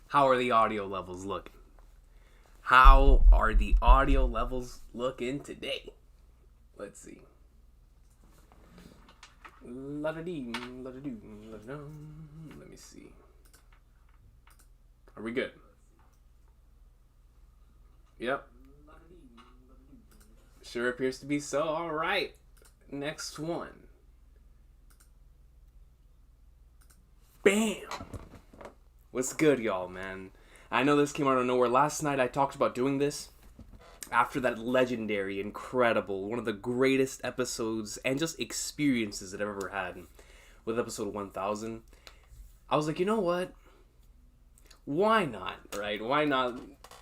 How are the audio levels looking? How are the audio levels looking today? Let's see. La-da-dee, la-da-doo, la-da-dum. Let me see. Are we good? Yep. Sure appears to be so. All right. Next one. Bam! What's good, y'all, man? I know this came out of nowhere. Last night I talked about doing this after that legendary, incredible, one of the greatest episodes and just experiences that I've ever had with episode 1000. I was like, you know what? Why not, right? Why not?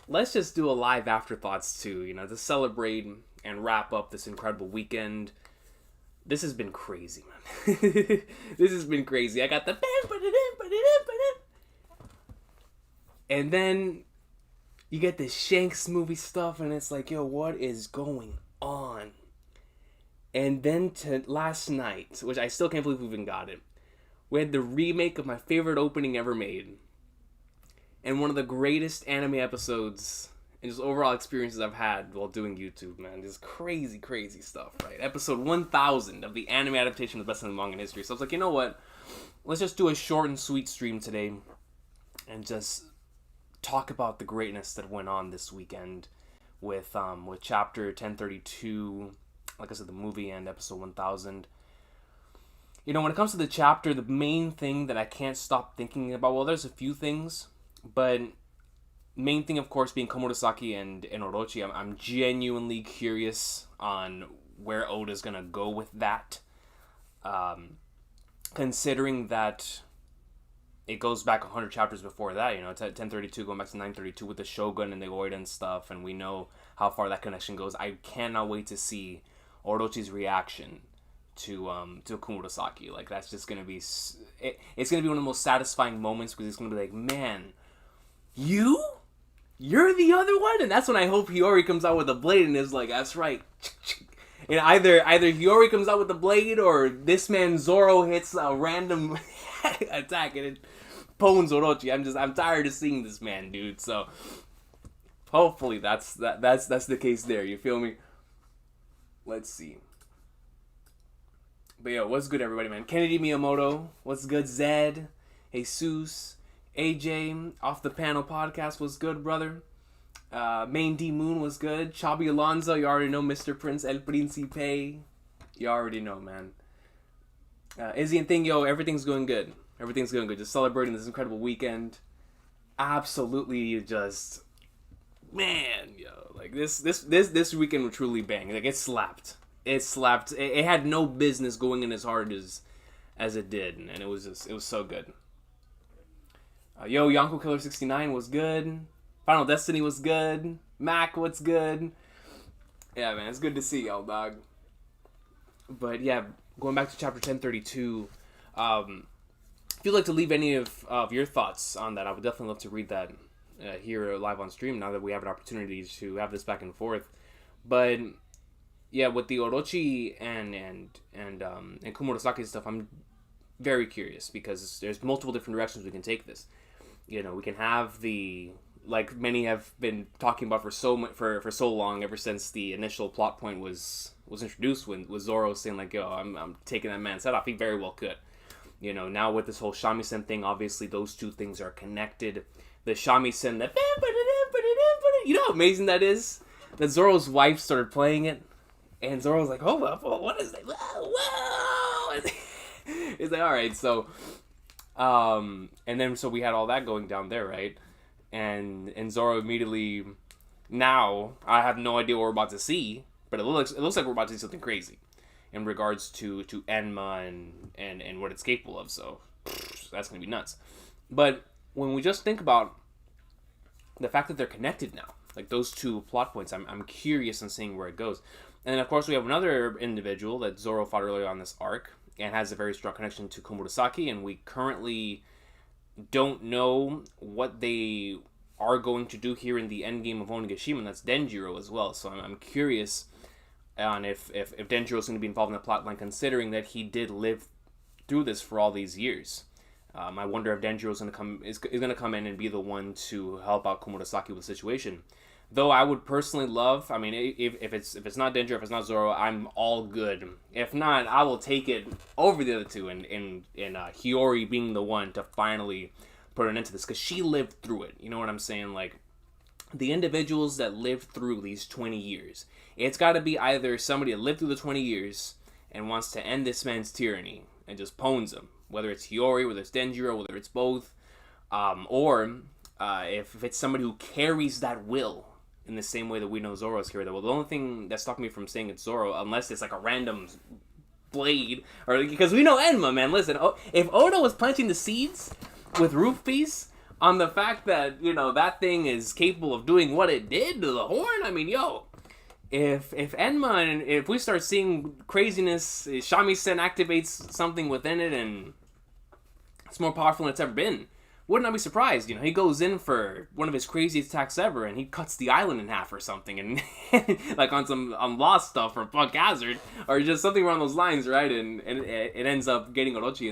Let's just do a live Afterthoughts too, to celebrate and wrap up this incredible weekend. This has been crazy, man. This has been crazy. I got the... And then you get the Shanks movie stuff, and it's like, yo, what is going on? And then to last night, which I still can't believe we even got it, we had the remake of my favorite opening ever made. And one of the greatest anime episodes and just overall experiences I've had while doing YouTube, man. Just crazy, crazy stuff, right? Episode 1000 of the anime adaptation of the best-selling manga in history. So I was like, you know what? Let's just do a short and sweet stream today and just talk about the greatness that went on this weekend with chapter 1032, like I said, the movie, and episode 1000. When it comes to the chapter, the main thing that I can't stop thinking about, well, there's a few things, but main thing, of course, being Komurasaki and Orochi. I'm genuinely curious on where Oda's gonna go with that, considering that it goes back 100 chapters before that, it's at 1032 going back to 932 with the Shogun and the Oida and stuff, and we know how far that connection goes. I cannot wait to see Orochi's reaction to Komurasaki. Like, that's just going to be... It's going to be one of the most satisfying moments, because it's going to be like, man, you're the other one? And that's when I hope Hiyori comes out with a blade and is like, that's right. And either Hiyori comes out with the blade, or this man Zoro hits a random attack and it pwns Orochi. I'm tired of seeing this man, dude. So hopefully that's the case there. You feel me? Let's see. But yo, what's good, everybody, man? Kennedy Miyamoto, what's good? Zed, Jesus, AJ, Off the Panel Podcast, what's good, brother? Main D Moon was good. Chabi Alonso, you already know. Mr. Prince El Principe, you already know, man. Izzy and Thing, yo, everything's going good. Everything's going good. Just celebrating this incredible weekend. Absolutely, just, man, yo, like this weekend was truly bang. Like, it slapped. It slapped. It had no business going in as hard as it did, and it was so good. Yo, Yonko Killer 69 was good. Final Destiny was good. Mac, what's good? Yeah, man, it's good to see y'all, dog. But yeah, going back to chapter 1032, if you'd like to leave any of your thoughts on that, I would definitely love to read that here live on stream now that we have an opportunity to have this back and forth. But yeah, with the Orochi and Komurasaki stuff, I'm very curious, because there's multiple different directions we can take this. We can have the, like many have been talking about for so long, ever since the initial plot point was introduced, when with Zoro saying like, yo, I'm taking that man's head off. He very well could. Now with this whole shamisen thing, obviously those two things are connected. The shamisen, that, how amazing that is? That Zoro's wife started playing it, and Zoro's like, hold up, what is that? Whoa! It's like, alright, so and then so we had all that going down there, right? And Zoro immediately, now I have no idea what we're about to see, but it looks like we're about to see something crazy in regards to Enma and what it's capable of. So that's gonna be nuts. But when we just think about the fact that they're connected now, like those two plot points, I'm curious in seeing where it goes. And then of course we have another individual that Zoro fought earlier on this arc and has a very strong connection to Komurasaki, and we currently don't know what they are going to do here in the endgame of Onigashima, and that's Denjiro as well. So I'm curious on if Denjiro is going to be involved in the plotline, considering that he did live through this for all these years. I wonder if Denjiro's gonna come in and be the one to help out Komurasaki with the situation. Though I would personally love, I mean, if it's not Denjiro, if it's not Zoro, I'm all good. If not, I will take it over the other two, and Hiyori being the one to finally put an end to this, because she lived through it. You know what I'm saying? Like, the individuals that lived through these 20 years, it's got to be either somebody that lived through the 20 years and wants to end this man's tyranny and just pwns him, whether it's Hiyori, whether it's Denjiro, whether it's both, or if it's somebody who carries that will in the same way that we know Zoro's carried that will. The only thing that's stopping me from saying it's Zoro, unless it's like a random blade, or because we know Enma, man. Listen, if Oda was planting the seeds with Rupees on the fact that, you know, that thing is capable of doing what it did to the horn, I mean, yo, if Enma, and if we start seeing craziness, Shamisen activates something within it and it's more powerful than it's ever been, wouldn't I be surprised? You know, he goes in for one of his craziest attacks ever and he cuts the island in half or something, and like on Lost stuff or Punk Hazard or just something around those lines, right? And it ends up getting Orochi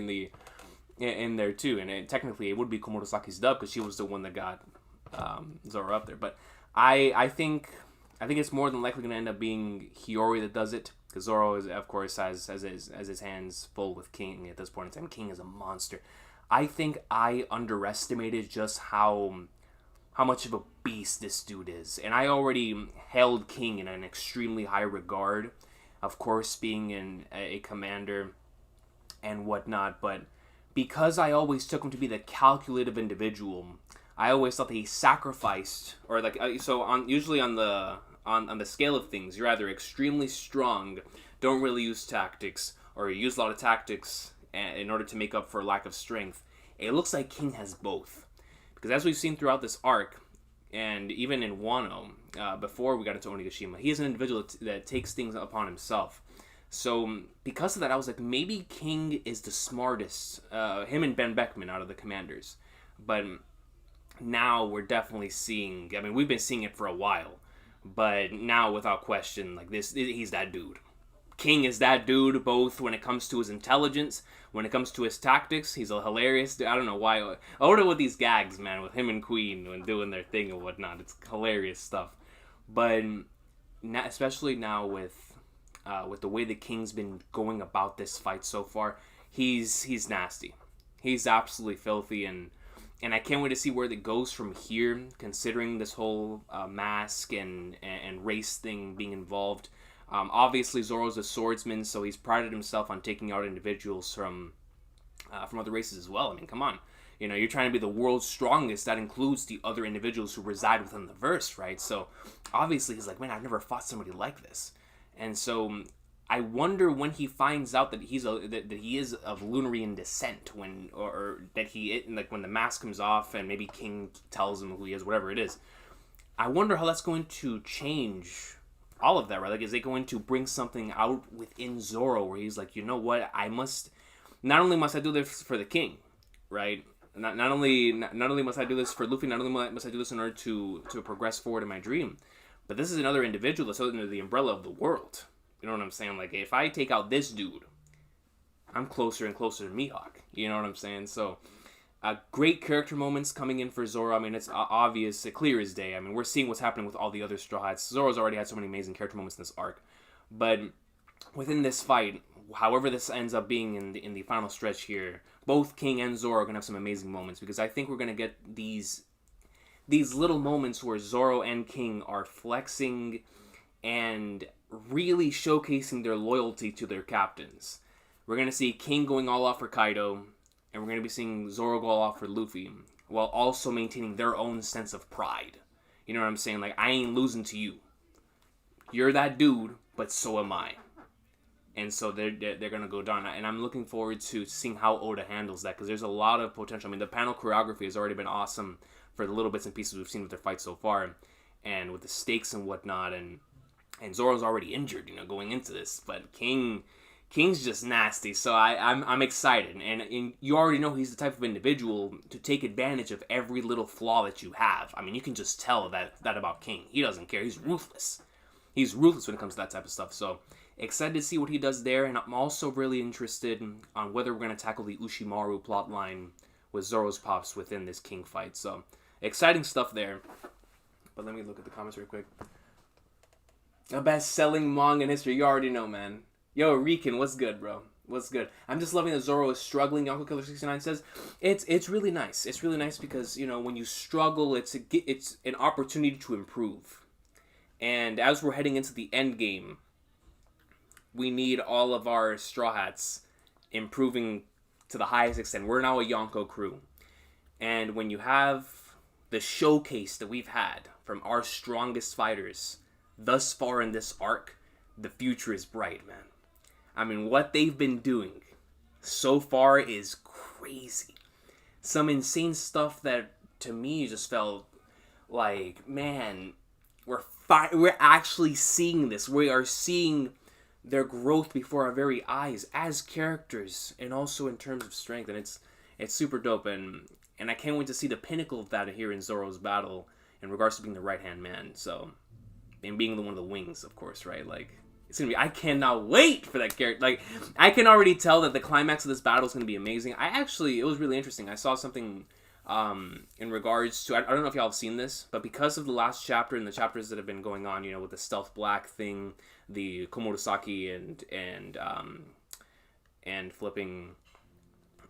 in there too, and technically it would be Komurasaki's dub because she was the one that got Zoro up there. But I think it's more than likely going to end up being Hiyori that does it, because Zoro is, of course, has his hands full with King at this point in time. King is a monster. I think I underestimated just how much of a beast this dude is, and I already held King in an extremely high regard, of course, being a commander and whatnot, but because I always took him to be the calculative individual, I always thought that he sacrificed, or like, usually on the scale of things, you're either extremely strong, don't really use tactics, or you use a lot of tactics in order to make up for lack of strength. It looks like King has both, because as we've seen throughout this arc, and even in Wano, before we got into Onigashima, he is an individual that takes things upon himself. So because of that, I was like, maybe King is the smartest, him and Ben Beckman out of the commanders. But now we're definitely seeing, I mean, we've been seeing it for a while, but now without question, like this, he's that dude. King is that dude, both when it comes to his intelligence, when it comes to his tactics. He's a hilarious dude. I don't know why. Oda with these gags, man, with him and Queen when doing their thing and whatnot. It's hilarious stuff. But especially now with the way the King's been going about this fight so far, he's nasty. He's absolutely filthy, and I can't wait to see where it goes from here, considering this whole mask and race thing being involved. Obviously, Zoro's a swordsman, so he's prided himself on taking out individuals from other races as well. I mean, come on. You know, you're trying to be the world's strongest. That includes the other individuals who reside within the verse, right? So, obviously, he's like, man, I've never fought somebody like this. And so, I wonder when he finds out that that he is of Lunarian descent, or that when the mask comes off and maybe King tells him who he is, whatever it is. I wonder how that's going to change all of that, right? Like, is it going to bring something out within Zoro where he's like, you know what, not only must I do this for the King, right? Not only must I do this for Luffy, not only must I do this in order to progress forward in my dream, but this is another individual that's under the umbrella of the world. You know what I'm saying? Like, if I take out this dude, I'm closer and closer to Mihawk. You know what I'm saying? So, great character moments coming in for Zoro. I mean, it's obvious, clear as day. I mean, we're seeing what's happening with all the other Straw Hats. Zoro's already had so many amazing character moments in this arc. But within this fight, however this ends up being in the final stretch here, both King and Zoro are going to have some amazing moments, because I think we're going to get these little moments where Zoro and King are flexing and really showcasing their loyalty to their captains. We're going to see King going all out for Kaido, and we're going to be seeing Zoro go all out for Luffy, while also maintaining their own sense of pride. You know what I'm saying? Like, I ain't losing to you. You're that dude, but so am I. And so they're going to go down. And I'm looking forward to seeing how Oda handles that, because there's a lot of potential. I mean, the panel choreography has already been awesome for the little bits and pieces we've seen with their fights so far, and with the stakes and whatnot. And Zoro's already injured, you know, going into this. But King's just nasty, so I'm excited, and you already know he's the type of individual to take advantage of every little flaw that you have. I mean, you can just tell that about King. He doesn't care. He's ruthless. He's ruthless when it comes to that type of stuff. So excited to see what he does there, and I'm also really interested on whether we're going to tackle the Ushimaru plotline with Zoro's pops within this king fight. So exciting stuff there. But let me look at the comments real quick. The best-selling manga in history. You already know, man. Yo, Recon, what's good, bro? What's good? I'm just loving that Zoro is struggling. Yonko Killer 69 says it's really nice. It's really nice because, you know, when you struggle, it's an opportunity to improve. And as we're heading into the end game, we need all of our Straw Hats improving to the highest extent. We're now a Yonko crew. And when you have the showcase that we've had from our strongest fighters thus far in this arc, the future is bright, man. I mean, what they've been doing so far is crazy. Some insane stuff that, to me, just felt like, man, we're actually seeing this. We are seeing their growth before our very eyes as characters and also in terms of strength. And it's super dope. And I can't wait to see the pinnacle of that here in Zoro's battle in regards to being the right-hand man. So, and being one of the wings, of course, right? Like, it's gonna be, I cannot wait for that character. Like, I can already tell that the climax of this battle is gonna be amazing. It was really interesting. I saw something in regards to, I don't know if y'all have seen this, but because of the last chapter and the chapters that have been going on, you know, with the stealth black thing, the Komurasaki and flipping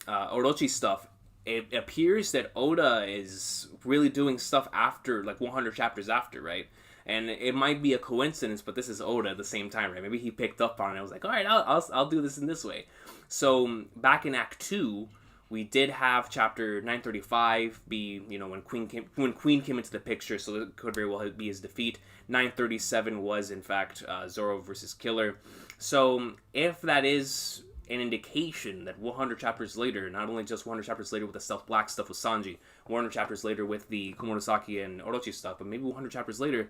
Orochi stuff, it appears that Oda is really doing stuff after, like 100 chapters after, right? And it might be a coincidence, but this is Oda at the same time, right? Maybe he picked up on it. I was like, all right, I'll do this in this way. So back in Act 2, we did have chapter 935 be, you know, when Queen came into the picture, so it could very well be his defeat. 937 was, in fact, Zoro versus Killer. So if that is an indication that 100 chapters later, not only just 100 chapters later with the Stealth Black stuff with Sanji, 100 chapters later with the Komurasaki and Orochi stuff, but maybe 100 chapters later,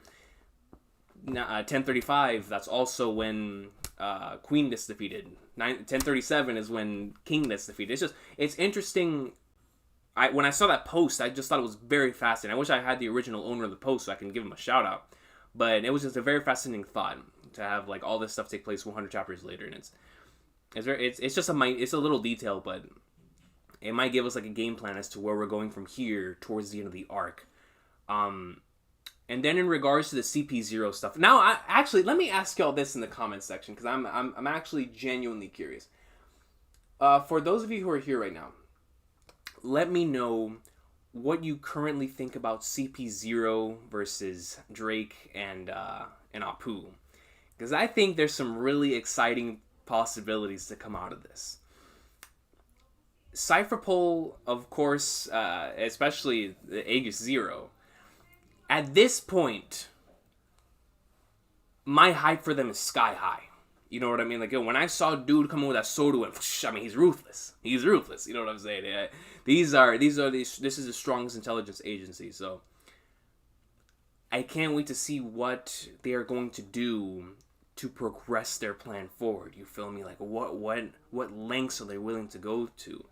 1035, that's also when Queen gets defeated. 1037 is when King gets defeated. It's interesting. When I saw that post, I just thought it was very fascinating. I wish I had the original owner of the post so I can give him a shout out. But it was just a very fascinating thought to have like all this stuff take place 100 chapters later, and it's just a little detail, but it might give us like a game plan as to where we're going from here towards the end of the arc. And then in regards to the CP0 stuff, now let me ask y'all this in the comments section because I'm actually genuinely curious. For those of you who are here right now, let me know what you currently think about CP0 versus Drake and Apu, because I think there's some really exciting possibilities to come out of this. Cypherpole, of course, especially the Aegis Zero. At this point, my hype for them is sky high. You know what I mean? Like, yo, when I saw dude come in with that Soru, and I mean, he's ruthless. He's ruthless. You know what I'm saying? Yeah. This is the strongest intelligence agency. So I can't wait to see what they are going to do to progress their plan forward. You feel me? Like, what lengths are they willing to go to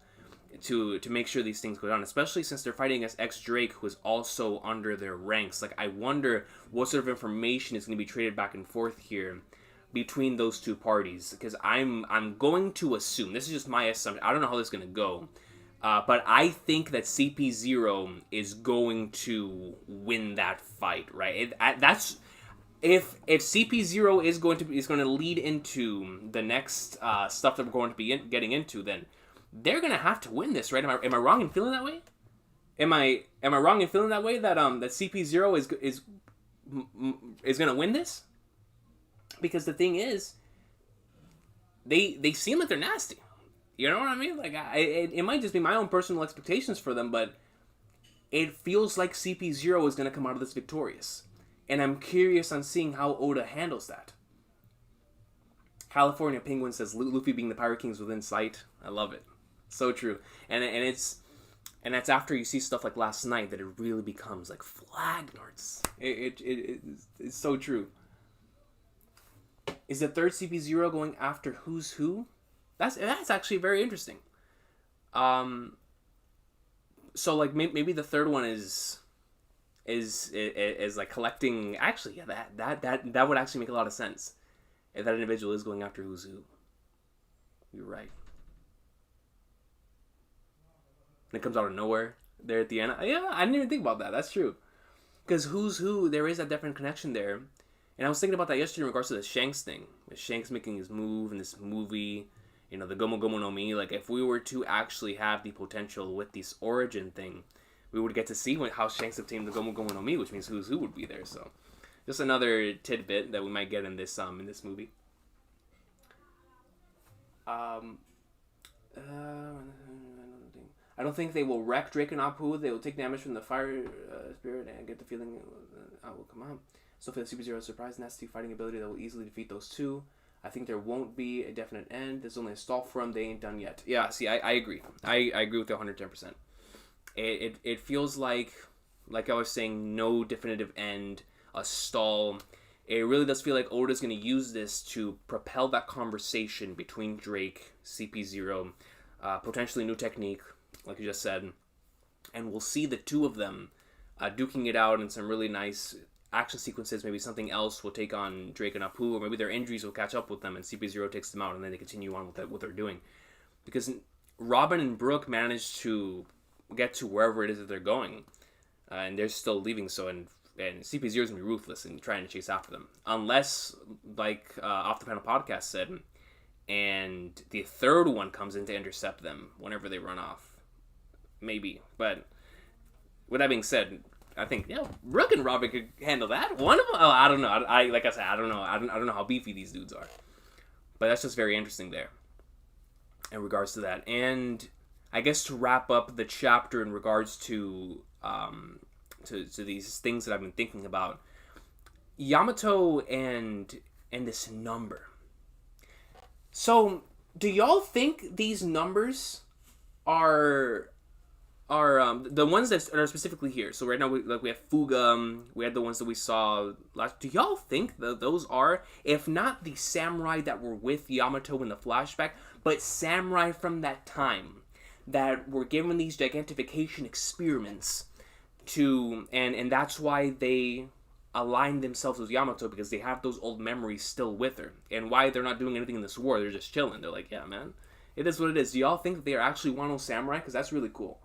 make sure these things go down, especially since they're fighting against ex-Drake, who is also under their ranks. Like, I wonder what sort of information is going to be traded back and forth here between those two parties, because I'm going to assume, this is just my assumption, I don't know how this is going to go, but I think that CP0 is going to win that fight, right? If CP0 is going to lead into the next stuff that we're going to be getting into, then they're gonna have to win this, right? Am I wrong in feeling that way? Am I wrong in feeling that way that CP0 is gonna win this? Because the thing is, they seem like they're nasty. You know what I mean? Like, it might just be my own personal expectations for them, but it feels like CP0 is gonna come out of this victorious, and I'm curious on seeing how Oda handles that. California Penguin says Luffy being the Pirate King's within sight. I love it. So true. And that's after you see stuff like last night that it really becomes like flagnards. It's so true. Is the third CP0 going after who's who? That's actually very interesting. So like maybe the third one is like collecting. Actually, yeah, that would actually make a lot of sense if that individual is going after who's who. You're right. and it comes out of nowhere there at the end. Yeah, I didn't even think about that. That's true. Because who's who, there is that definite connection there. And I was thinking about that yesterday in regards to the Shanks thing. With Shanks making his move in this movie, you know, the Gomu Gomu no Mi. Like, if we were to actually have the potential with this origin thing, we would get to see how Shanks obtained the Gomu Gomu no Mi, which means who's who would be there. So, just another tidbit that we might get in this movie. I don't think they will wreck Drake and Apu. They will take damage from the fire spirit and get the feeling will come out. So for the Super Zero surprise nasty fighting ability that will easily defeat those two. I think there won't be a definite end. There's only a stall for them. They ain't done yet. Yeah, see, I agree. I agree with you 110%. It feels like I was saying, no definitive end, a stall. It really does feel like Oda's going to use this to propel that conversation between Drake, CP0, potentially new technique, like you just said, and we'll see the two of them duking it out in some really nice action sequences. Maybe something else will take on Drake and Apu, or maybe their injuries will catch up with them and CP0 takes them out, and then they continue on with what they're doing. Because Robin and Brooke managed to get to wherever it is that they're going, and they're still leaving, so, and CP0 is going to be ruthless in trying to chase after them. Unless, like Off the Panel podcast said, and the third one comes in to intercept them whenever they run off. Maybe. But with that being said, I think, Brooke and Robin could handle that. One of them, I don't know. Like I said, I don't know. I don't know how beefy these dudes are. But that's just very interesting there in regards to that. And I guess to wrap up the chapter in regards to these things that I've been thinking about, Yamato and this number. So, do y'all think these numbers are the ones that are specifically here? So right now we have Fuga, we had the ones that we saw last. Do y'all think that those are, if not the samurai that were with Yamato in the flashback, but samurai from that time that were given these gigantification experiments to, and that's why they align themselves with Yamato, because they have those old memories still with her, and why they're not doing anything in this war, they're just chilling. They're like, yeah, man, it is what it is. Do y'all think that they are actually Wano samurai? Because that's really cool.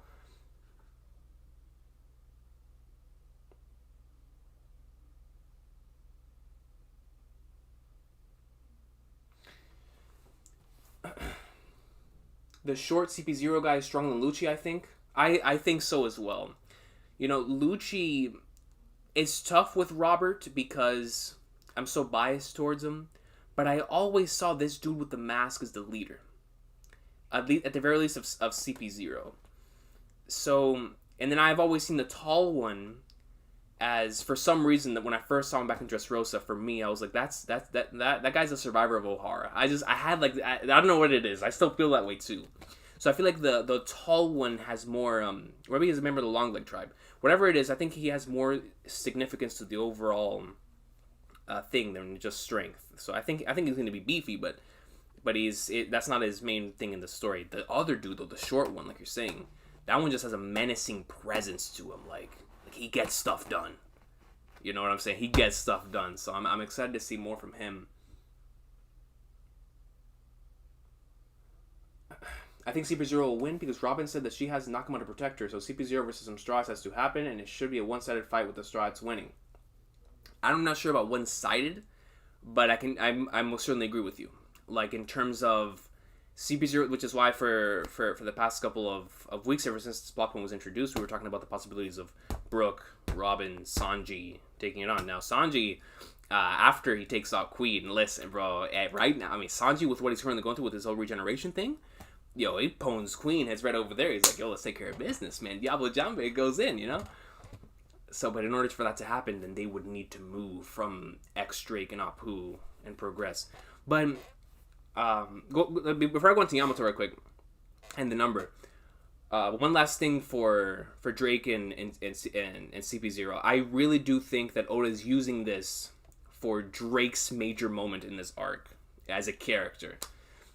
The short CP0 guy is stronger than Lucci, I think. I think so as well. You know, Lucci is tough with Robert because I'm so biased towards him, but I always saw this dude with the mask as the leader. At the very least of CP0. So, and then I've always seen the tall one as, for some reason, that when I first saw him back in Dressrosa, for me, I was like, that guy's a survivor of Ohara. I don't know what it is. I still feel that way too. So I feel like the tall one has more, maybe he's a member of the Long Leg tribe. Whatever it is, I think he has more significance to the overall thing than just strength. So I think he's going to be beefy, but that's not his main thing in the story. The other dude, though, the short one, like you're saying, that one just has a menacing presence to him. Like he gets stuff done. You know what I'm saying? He gets stuff done. So I'm excited to see more from him. I think CP0 will win because Robin said that she has Nakama to protect her. So CP0 versus some Straws has to happen, and it should be a one-sided fight with the Straws winning. I'm not sure about one-sided, but I most certainly agree with you. Like, in terms of CP0, which is why for the past couple of weeks, ever since this plot point was introduced, we were talking about the possibilities of Brooke, Robin, Sanji taking it on. Now, Sanji, after he takes out Queen, listen, bro, right now, I mean, Sanji, with what he's currently going through with his whole regeneration thing, yo, he pwns Queen, heads right over there. He's like, yo, let's take care of business, man. Diablo Jambe goes in, you know? So, but in order for that to happen, then they would need to move from X-Drake and Apu and progress. But before I go into Yamato real quick, and the number, one last thing for Drake and CP0. I really do think that Oda's using this for Drake's major moment in this arc as a character.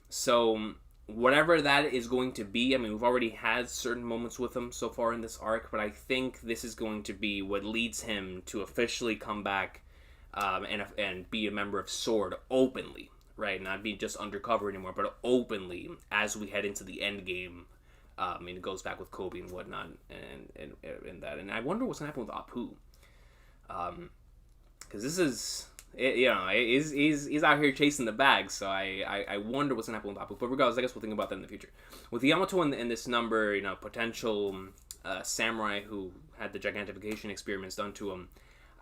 So whatever that is going to be, I mean, we've already had certain moments with him so far in this arc, but I think this is going to be what leads him to officially come back and be a member of SWORD openly, right? Not be just undercover anymore, but openly as we head into the end game It goes back with Kobe and whatnot, and that. And I wonder what's gonna happen with Apu, because this is, he's out here chasing the bag. So I wonder what's gonna happen with Apu. But regardless, I guess we'll think about that in the future. With Yamato in this number, potential samurai who had the gigantification experiments done to him.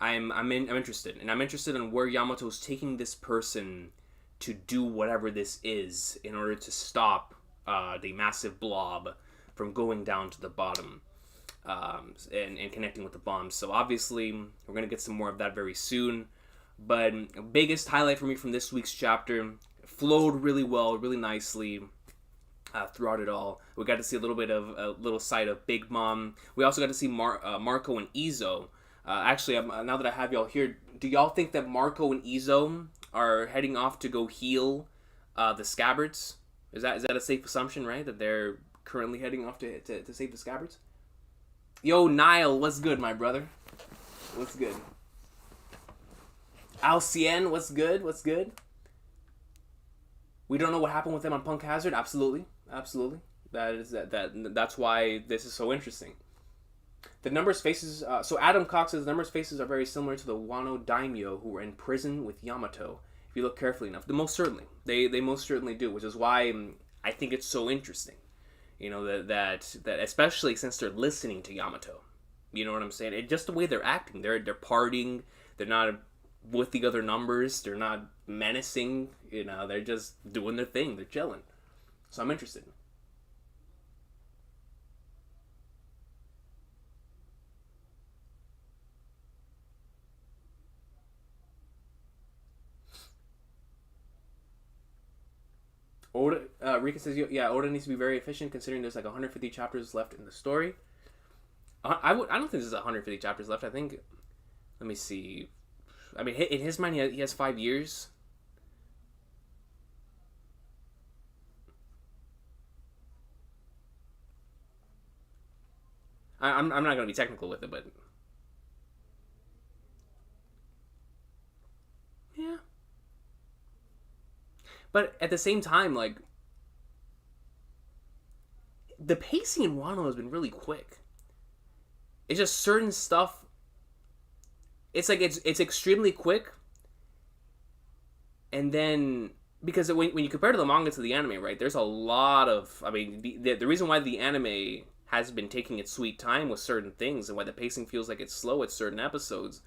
I'm interested, and I'm interested in where Yamato's taking this person to do whatever this is in order to stop the massive blob from going down to the bottom and connecting with the bombs. So obviously, we're going to get some more of that very soon. But biggest highlight for me from this week's chapter, flowed really well, really nicely throughout it all. We got to see a little side of Big Mom. We also got to see Marco and Izo. Actually, now that I have y'all here, do y'all think that Marco and Izo are heading off to go heal the Scabbards? Is that a safe assumption, right? That they're currently heading off to save the Scabbards? Yo, Niall, what's good, my brother? What's good? Alcien, what's good? What's good? We don't know what happened with them on Punk Hazard. Absolutely. That's why this is so interesting. The numbers faces. So Adam Cox says the numbers faces are very similar to the Wano daimyo who were in prison with Yamato. If you look carefully enough, most certainly they most certainly do, which is why I think it's so interesting. That especially since they're listening to Yamato. You know what I'm saying? Just the way they're acting, they're partying. They're not with the other numbers. They're not menacing. They're just doing their thing. They're chilling. So I'm interested. Oda, Rika says, yeah, Oda needs to be very efficient considering there's like 150 chapters left in the story. I don't think there's 150 chapters left. I think, let me see. I mean, in his mind, he has 5 years. I'm not going to be technical with it, but yeah. But at the same time, like, the pacing in Wano has been really quick. It's just certain stuff. It's like it's extremely quick, and then because when you compare to the manga to the anime, right? There's a lot of. I mean, the reason why the anime has been taking its sweet time with certain things, and why the pacing feels like it's slow at certain episodes,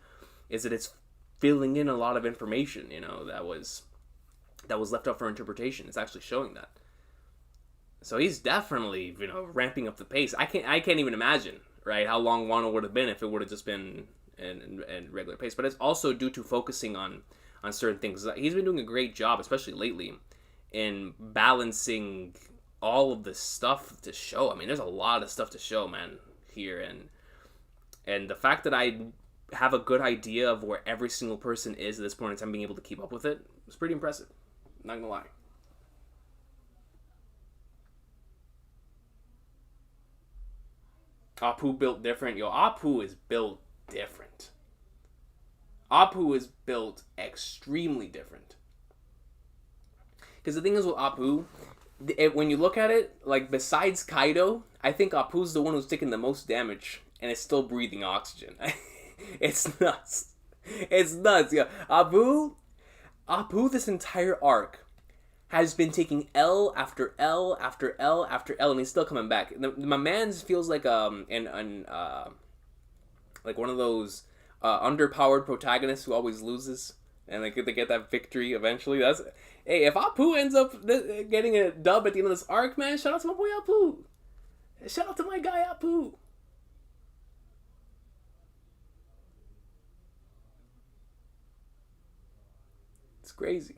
is that it's filling in a lot of information. That was left up for interpretation. It's actually showing that. So he's definitely, ramping up the pace. I can't even imagine, right, how long Wano would have been if it would have just been in regular pace. But it's also due to focusing on certain things. He's been doing a great job, especially lately, in balancing all of the stuff to show. I mean, there's a lot of stuff to show, man, here. And the fact that I have a good idea of where every single person is at this point in time, being able to keep up with it, was pretty impressive. Not gonna lie. Apu built different. Yo, Apu is built different. Apu is built extremely different. Because the thing is with Apu, when you look at it, like, besides Kaido, I think Apu's the one who's taking the most damage and is still breathing oxygen. It's nuts. It's nuts, yeah. Apu, this entire arc, has been taking L after L after L after L, and he's still coming back. My man's feels like like one of those underpowered protagonists who always loses, and they get that victory eventually. Hey, if Apu ends up getting a dub at the end of this arc, man, shout out to my boy Apu. Shout out to my guy Apu. It's crazy.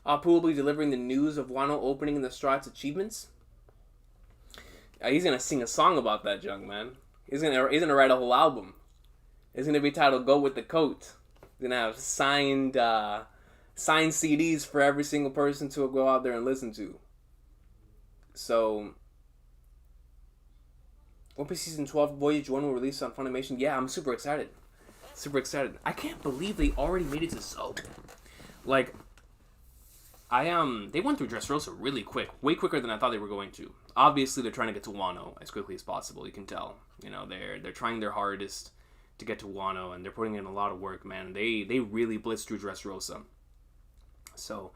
Apu will be delivering the news of Wano opening in the Straws achievements. He's gonna sing a song about that, young man. He's gonna write a whole album. It's gonna be titled "Go with the Coat." He's gonna have signed CDs for every single person to go out there and listen to. So, One Piece Season 12 Voyage 1 will release on Funimation. Yeah, I'm super excited. Super excited. I can't believe they already made it to Zoe. Like, They went through Dressrosa really quick, way quicker than I thought they were going to. Obviously, they're trying to get to Wano as quickly as possible. You can tell, they're trying their hardest to get to Wano, and they're putting in a lot of work, man. They really blitzed through Dressrosa. So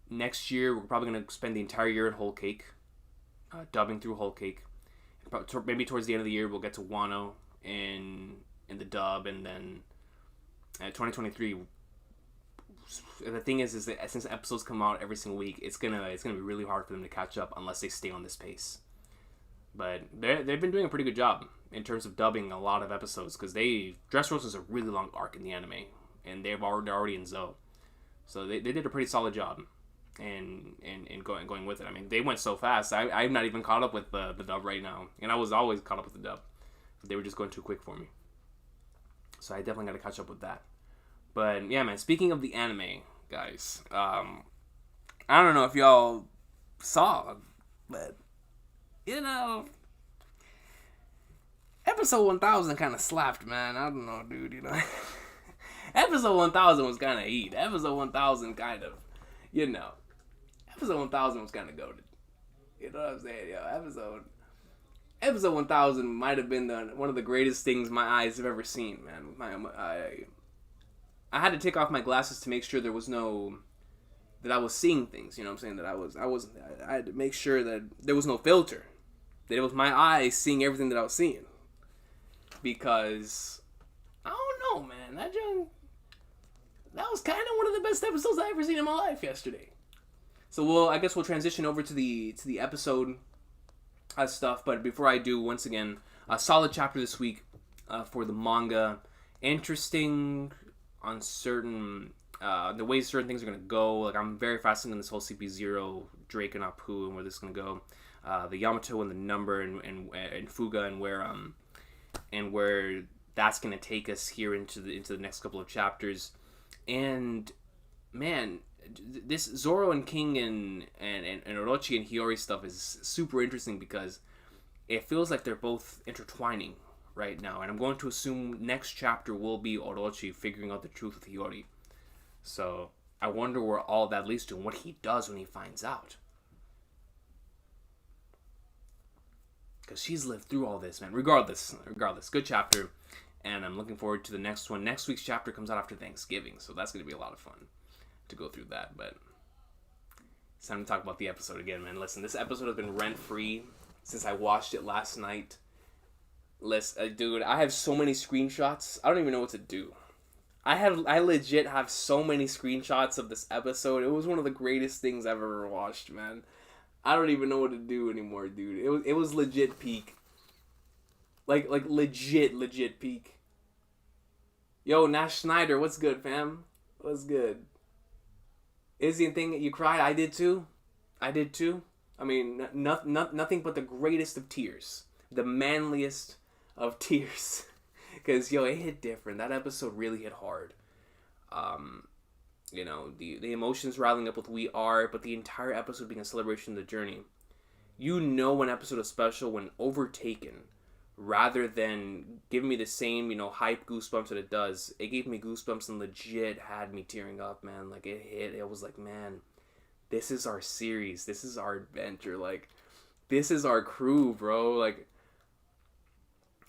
next year, we're probably gonna spend the entire year in Whole Cake, dubbing through Whole Cake. Maybe towards the end of the year, we'll get to Wano in the dub, and then 2023. The thing is that since episodes come out every single week, it's gonna be really hard for them to catch up unless they stay on this pace. But they've been doing a pretty good job in terms of dubbing a lot of episodes, because Dressrosa is a really long arc in the anime, and they're already in Zo, so they did a pretty solid job in going with it. I mean, they went so fast. I'm not even caught up with the dub right now, and I was always caught up with the dub, but they were just going too quick for me. So I definitely got to catch up with that. But yeah, man, speaking of the anime, guys, I don't know if y'all saw, but episode 1000 kind of slapped, man. I don't know, dude, episode 1000 was kind of heat. Episode 1000 kind of, episode 1000 was kind of goated. You know what I'm saying? Episode 1000 might have been one of the greatest things my eyes have ever seen, man. I had to take off my glasses to make sure that I was seeing things, you know what I'm saying? That I had to make sure that there was no filter. That it was my eyes seeing everything that I was seeing. Because, I don't know, man. That was kind of one of the best episodes I ever seen in my life yesterday. So I guess we'll transition over to the episode stuff. But before I do, once again, a solid chapter this week for the manga. Interesting on certain the way certain things are gonna go. Like, I'm very fascinated in this whole CP0 Drake and Apu and where this is gonna go. The Yamato and the number and Fuga and where that's gonna take us here into the next couple of chapters. And man, this Zoro and King and Orochi and Hiyori stuff is super interesting because it feels like they're both intertwining right now, and I'm going to assume next chapter will be Orochi figuring out the truth with Hiyori. So I wonder where all that leads to and what he does when he finds out. Because she's lived through all this, man. Regardless, good chapter, and I'm looking forward to the next one. Next week's chapter comes out after Thanksgiving, so that's going to be a lot of fun to go through that. But it's time to talk about the episode again, man. Listen, this episode has been rent-free since I watched it last night. Dude, I have so many screenshots. I don't even know what to do. I legit have so many screenshots of this episode. It was one of the greatest things I've ever watched, man. I don't even know what to do anymore, dude. It was legit peak. Like legit peak. Yo, Nash Snyder, what's good, fam? What's good? Izzy and thing that you cried, I did too. I mean, nothing but the greatest of tears. The manliest of tears. Because, it hit different. That episode really hit hard. The emotions riling up with We Are, but the entire episode being a celebration of the journey. When episode is special when overtaken, rather than giving me the same, hype goosebumps that it does. It gave me goosebumps and legit had me tearing up, man. Like, it was like, man, this is our series. This is our adventure. Like, this is our crew, bro. Like,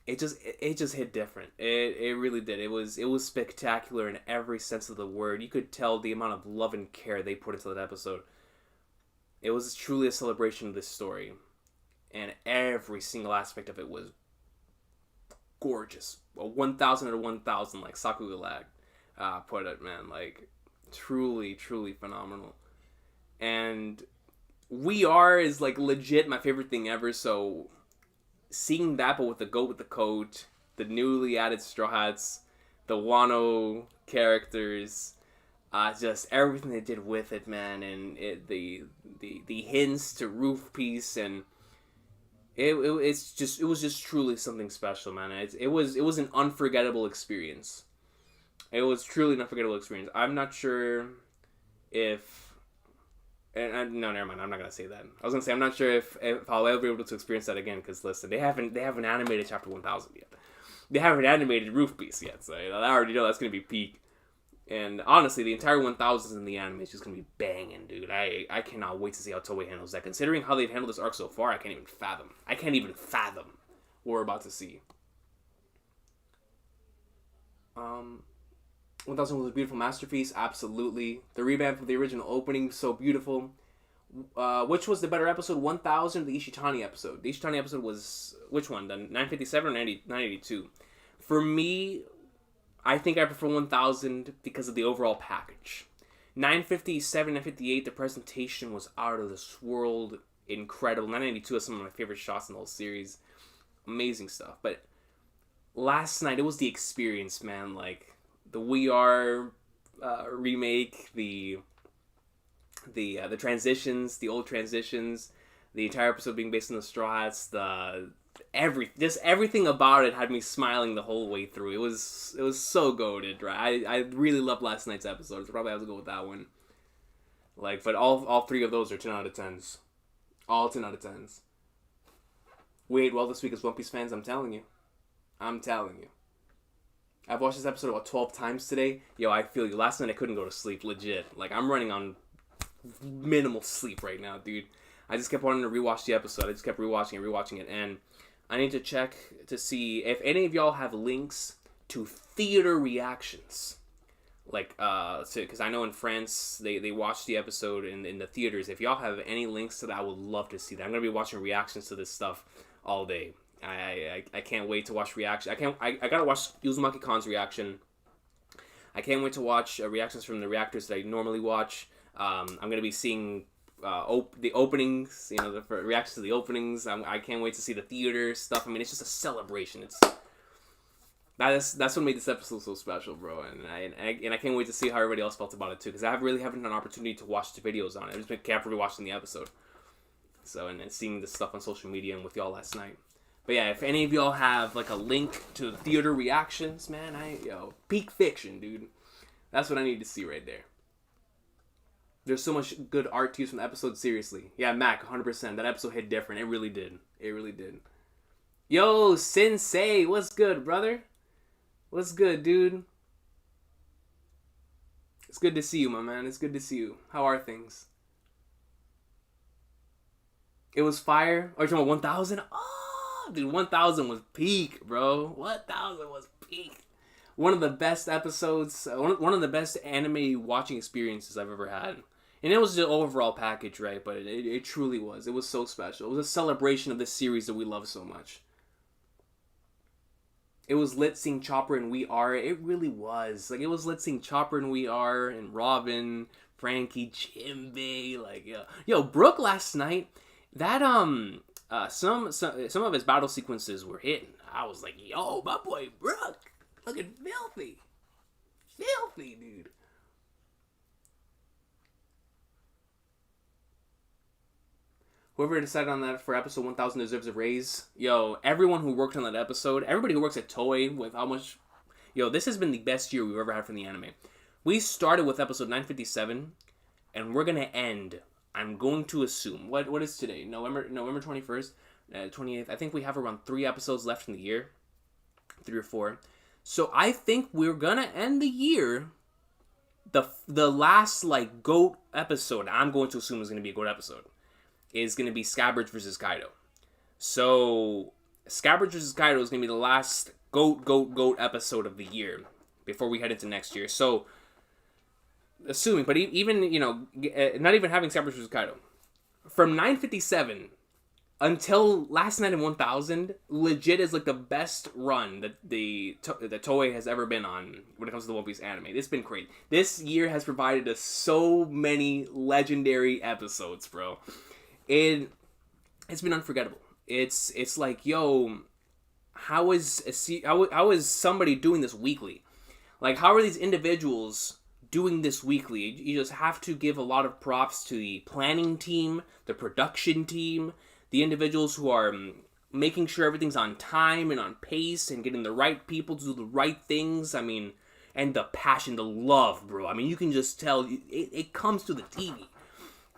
it just hit different. It really did. It was spectacular in every sense of the word. You could tell the amount of love and care they put into that episode. It was truly a celebration of this story, and every single aspect of it was gorgeous. A 1,000 out of 1,000, like Sakuga Lag put it, man. Like, truly phenomenal. And We Are is like legit my favorite thing ever. So seeing that, but with the goat with the coat, the newly added Straw Hats, the Wano characters, just everything they did with it, man, and the hints to Roof Piece, and it was just truly something special, man. It was an unforgettable experience. It was truly an unforgettable experience. I'm not sure if. No, never mind. I'm not gonna say that. I was gonna say I'm not sure if I'll ever be able to experience that again. Because listen, they haven't animated Chapter 1000 yet. They haven't animated Roof Piece yet, so I already know that's gonna be peak. And honestly, the entire 1000s in the anime is just gonna be banging, dude. I cannot wait to see how Toei handles that. Considering how they've handled this arc so far, I can't even fathom. What we're about to see. 1000 was a beautiful masterpiece, absolutely. The revamp of the original opening, so beautiful. Which was the better episode, 1000 or the Ishitani episode? The Ishitani episode was, which one? The 957 or 982? For me, I think I prefer 1000 because of the overall package. 957, 958, the presentation was out of this world, incredible. 992 is some of my favorite shots in the whole series. Amazing stuff. But last night, it was the experience, man. Like, the We Are remake, the transitions, the old transitions, the entire episode being based on the Straw Hats, everything about it had me smiling the whole way through. It was so goated, right? I really loved last night's episode, so probably have to go with that one. Like, but all three of those are 10 out of 10s. All 10 out of 10s. Wait, well, this week as One Piece fans, I'm telling you. I've watched this episode about 12 times today. Yo, I feel you. Last night I couldn't go to sleep, legit. Like, I'm running on minimal sleep right now, dude. I just kept wanting to rewatch the episode. I just kept rewatching it, and I need to check to see if any of y'all have links to theater reactions. Like, because I know in France, they watch the episode in the theaters. If y'all have any links to that, I would love to see that. I'm going to be watching reactions to this stuff all day. I can't wait to watch reaction. I gotta watch Uzumaki Kon's reaction. I can't wait to watch reactions from the reactors that I normally watch. I'm gonna be seeing the openings, the reactions to the openings. I can't wait to see the theater stuff. I mean, it's just a celebration. That's what made this episode so special, bro. And I can't wait to see how everybody else felt about it too, because I really haven't had an opportunity to watch the videos on it. I've just been carefully watching the episode. So and seeing the stuff on social media and with y'all last night. But yeah, if any of y'all have like a link to the theater reactions, man, peak fiction, dude. That's what I need to see right there. There's so much good art to use from the episode, seriously. Yeah, Mac, 100%. That episode hit different. It really did. Yo, Sensei, what's good, brother? What's good, dude? It's good to see you, my man. It's good to see you. How are things? It was fire. Oh, you're talking about 1000? Oh, dude, 1000 was peak, bro. 1000 was peak. One of the best episodes, one of the best anime watching experiences I've ever had. And it was the overall package, right? But it truly was. It was so special. It was a celebration of this series that we love so much. It was lit seeing Chopper and We Are. It really was. Like, it was lit seeing Chopper and We Are and Robin, Frankie, Jinbei. Like, yo, Brook last night, that, some of his battle sequences were hitting. I was like, yo, my boy Brook, looking filthy. Filthy, dude. Whoever decided on that for episode 1000 deserves a raise. Yo, everyone who worked on that episode, everybody who works at Toei with how much... Yo, this has been the best year we've ever had from the anime. We started with episode 957, and we're going to end, I'm going to assume, what is today? November 21st, 28th. I think we have around 3 episodes left in the year. 3 or 4. So I think we're going to end the year... The last, like, GOAT episode, I'm going to assume is going to be a GOAT episode, is going to be Scabbers versus Kaido. So, Scabbers versus Kaido is going to be the last GOAT episode of the year before we head into next year. So, assuming, but even, not even having Scabbers versus Kaido, from 957 until last night in 1000, legit is like the best run that the Toei has ever been on when it comes to the One Piece anime. It's been great. This year has provided us so many legendary episodes, bro. It's been unforgettable. It's like, yo, how is somebody doing this weekly? Like, how are these individuals doing this weekly? You just have to give a lot of props to the planning team, the production team, the individuals who are making sure everything's on time and on pace and getting the right people to do the right things. I mean, and the passion, the love, bro. I mean, you can just tell it comes to the TV.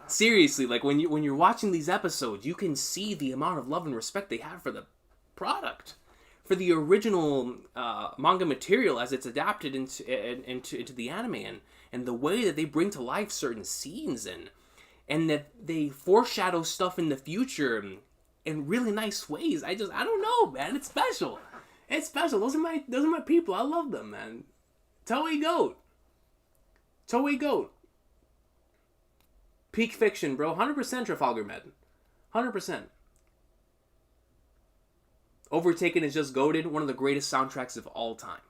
Seriously, like when you're watching these episodes, you can see the amount of love and respect they have for the product, for the original manga material as it's adapted into the anime, and the way that they bring to life certain scenes, and that they foreshadow stuff in the future in really nice ways. I don't know, man. It's special. It's special. Those are my people. I love them, man. Toei Goat. Peak fiction, bro. 100% Trafalgar Med. 100%. Overtaken is just goated. One of the greatest soundtracks of all time.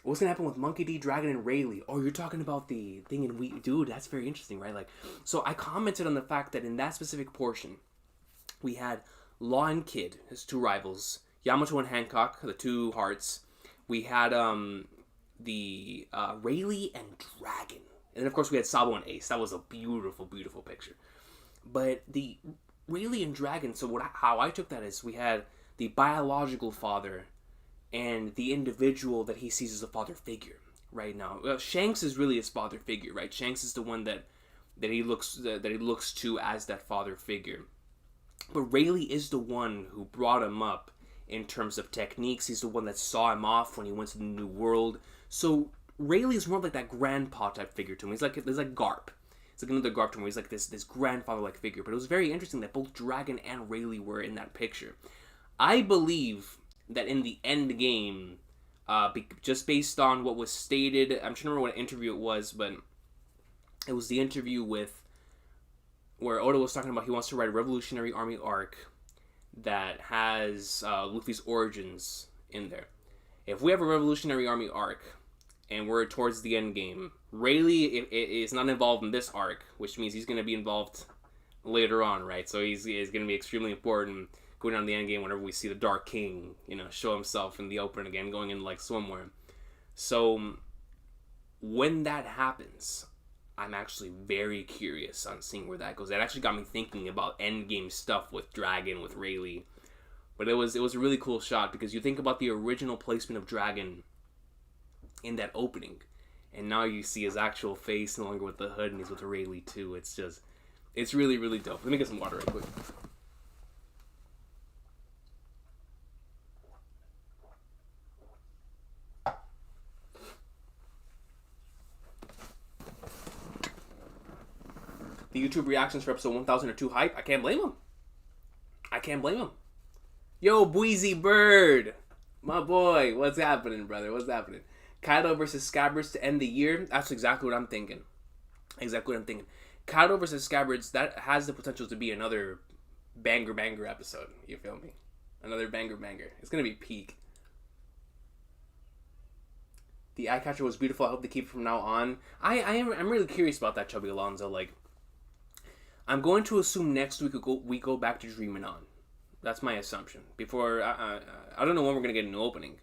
What's gonna happen with Monkey D, Dragon, and Rayleigh? Oh, you're talking about the thing in Wii. Dude, that's very interesting, right? Like, so I commented on the fact that in that specific portion, we had Law and Kid, his two rivals, Yamato and Hancock, the two hearts. We had the Rayleigh and Dragon. And then, of course, we had Sabo and Ace. That was a beautiful, beautiful picture. But the Rayleigh and Dragon, so how I took that is we had the biological father and the individual that he sees as a father figure right now. Shanks is really his father figure, right? Shanks is the one that he looks to as that father figure. But Rayleigh is the one who brought him up in terms of techniques. He's the one that saw him off when he went to the New World. So Rayleigh is more like that grandpa type figure to him. He's like Garp. It's like another Garp to him. He's like this grandfather-like figure. But it was very interesting that both Dragon and Rayleigh were in that picture. I believe that in the end game, just based on what was stated, I'm trying to remember what interview it was, but it was the interview where Oda was talking about he wants to write a Revolutionary Army arc that has Luffy's origins in there. If we have a Revolutionary Army arc and we're towards the end game, Rayleigh is not involved in this arc, which means he's going to be involved later on, right? So he's going to be extremely important going down the end game whenever we see the Dark King, show himself in the open again, going in like swimwear. So when that happens, I'm actually very curious on seeing where that goes. That actually got me thinking about endgame stuff with Dragon, with Rayleigh. But it was a really cool shot because you think about the original placement of Dragon in that opening, and now you see his actual face no longer with the hood, and he's with Rayleigh too. It's really, really dope. Let me get some water right quick. The YouTube reactions for episode 1000 are too hype. I can't blame him. Yo, Bweezy Bird. My boy. What's happening, brother? Kaido versus Scabbards to end the year. That's exactly what I'm thinking. Kaido versus Scabbards, that has the potential to be another banger episode. You feel me? Another banger. It's going to be peak. The eye catcher was beautiful. I hope they keep it from now on. I'm really curious about that, Chubby Alonzo. Like, I'm going to assume next week we go back to Dreamin' On. That's my assumption. Before I don't know when we're gonna get a new opening,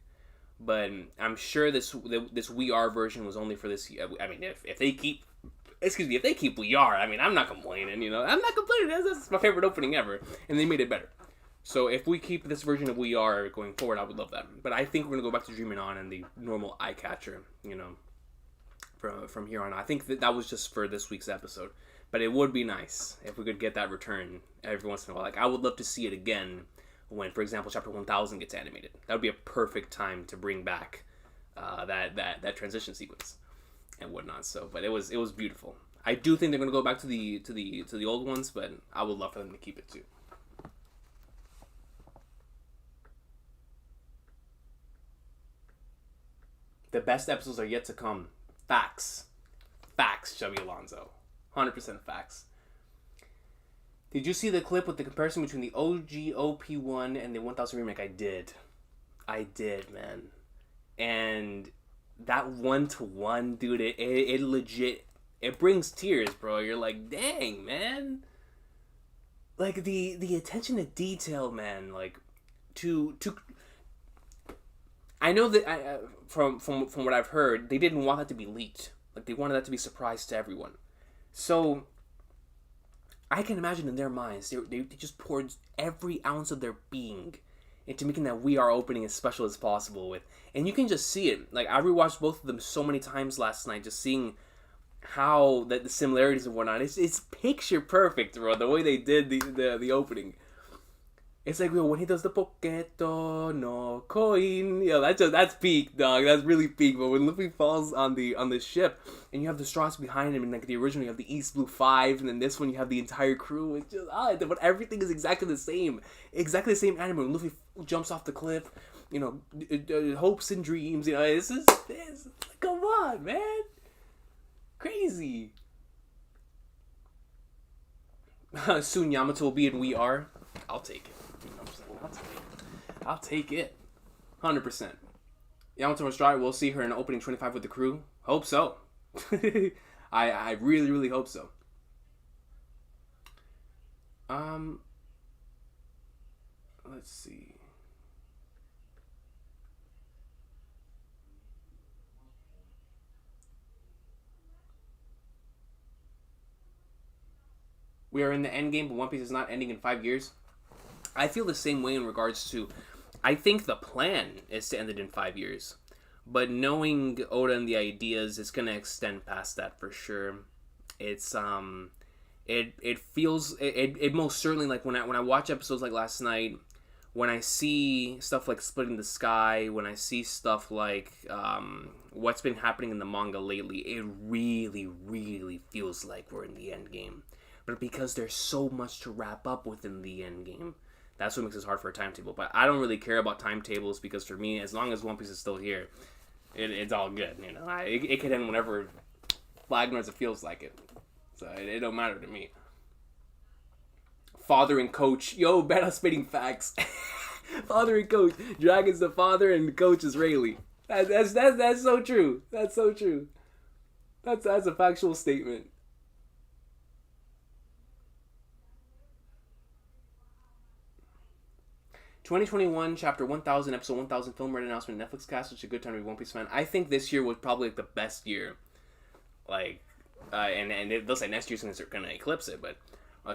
but I'm sure this We Are version was only for this year. I mean, if they keep We Are, I mean, I'm not complaining. I'm not complaining. That's my favorite opening ever, and they made it better. So if we keep this version of We Are going forward, I would love that. But I think we're gonna go back to Dreamin' On and the normal eye catcher. From here on. I think that was just for this week's episode. But it would be nice if we could get that return every once in a while. Like, I would love to see it again when, for example, Chapter 1000 gets animated. That would be a perfect time to bring back that transition sequence and whatnot. So, but it was beautiful. I do think they're going to go back to the old ones, but I would love for them to keep it too. The best episodes are yet to come. Facts, Chubby Alonzo. 100% facts. Did you see the clip with the comparison between the OG OP1 and the 1000 remake? I did, man. And that 1-to-1, dude, it legit, it brings tears, bro. You're like, dang, man. Like, the attention to detail, man, like, to I know that from what I've heard, they didn't want that to be leaked. Like, they wanted that to be a surprise to everyone. So, I can imagine in their minds, they just poured every ounce of their being into making that We Are opening as special as possible with. And you can just see it. Like, I rewatched both of them so many times last night, just seeing how that the similarities and whatnot. It's picture perfect, bro. The way they did the opening. It's like, yo, when he does the Poketo no coin, yo, that's peak, dog. That's really peak. But when Luffy falls on the ship, and you have the straws behind him, and like the original, you have the East Blue Five, and then this one you have the entire crew. It's just but everything is exactly the same anime. When Luffy jumps off the cliff, you know, hopes and dreams. You know, this come on, man, crazy. Soon Yamato will be in We Are. I'll take it. You know what I'm saying? I'll take it. 100%. Yamato must try. We'll see her in opening 25 with the crew. Hope so. I really, really hope so. Let's see. We are in the end game, but One Piece is not ending in 5 years. I feel the same way in regards to, I think the plan is to end it in 5 years, but knowing Oda and the ideas, it's gonna extend past that for sure. It's it feels it most certainly, like when I watch episodes like last night, when I see stuff like Splitting the Sky, when I see stuff like what's been happening in the manga lately, it really, really feels like we're in the end game. But because there's so much to wrap up within the end game, that's what makes it hard for a timetable. But I don't really care about timetables, because for me, as long as One Piece is still here, it's all good. You know, it can end whenever Flagnar's it feels like it. So it don't matter to me. Father and coach, yo, bet I'm spitting facts. Father and coach, Dragon's the father and the coach is Rayleigh. That's so true. That's so true. That's a factual statement. '21, Chapter 1000, Episode 1000, film ready announcement, Netflix cast, which is a good time to be a One Piece fan. I think this year was probably like the best year. Like, and it looks like next year's gonna eclipse it, but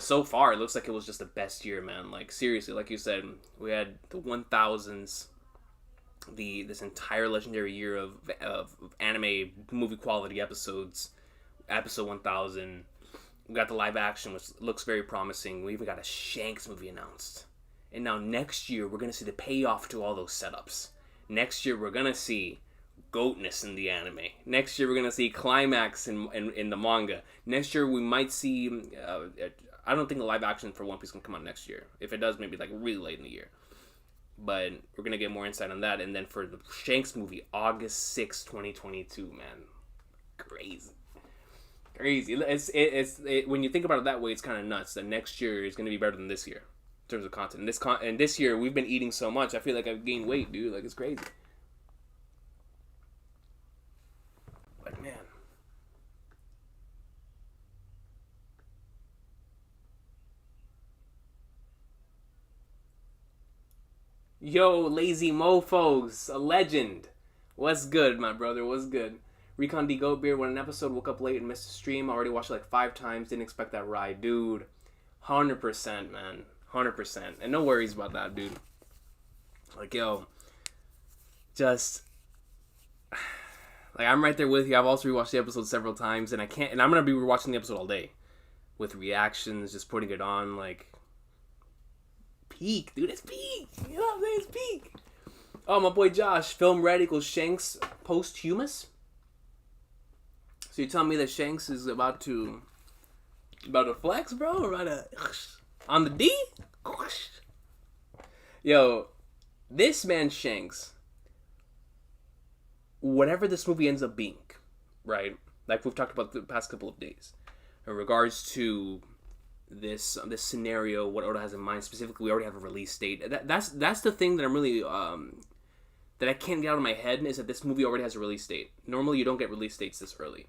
so far it looks like it was just the best year, man. Like, seriously, like you said, we had the 1000s, this entire legendary year of anime movie quality episodes, episode 1000. We got the live action, which looks very promising. We even got a Shanks movie announced. And now next year, we're going to see the payoff to all those setups. Next year, we're going to see goatness in the anime. Next year, we're going to see climax in the manga. Next year, we might see... I don't think the live action for One Piece can come out next year. If it does, maybe like really late in the year. But we're going to get more insight on that. And then for the Shanks movie, August 6, 2022, man. Crazy. When you think about it that way, it's kind of nuts. That next year is going to be better than this year. In terms of content. And this year, we've been eating so much, I feel like I've gained weight, dude. Like, it's crazy. But, man. Yo, lazy mofos. A legend. What's good, my brother? What's good? Recon D. Goatbeard, when an episode, woke up late and missed the stream. Already watched it like 5 times. Didn't expect that ride. Dude. 100%, man. 100%. And no worries about that, dude. Like, yo, just, like, I'm right there with you. I've also rewatched the episode several times, and I'm going to be rewatching the episode all day. With reactions, just putting it on, like, peak, dude. It's peak. You know what I'm saying? It's peak. Oh, my boy Josh, film ready equals Shanks posthumous? So you're telling me that Shanks is about to flex, bro? Or about to... On the D? Yo, this man Shanks, whatever this movie ends up being, right? Like we've talked about the past couple of days, in regards to this scenario, what Oda has in mind specifically, we already have a release date. That's the thing that I'm really that I can't get out of my head, is that this movie already has a release date. Normally, you don't get release dates this early,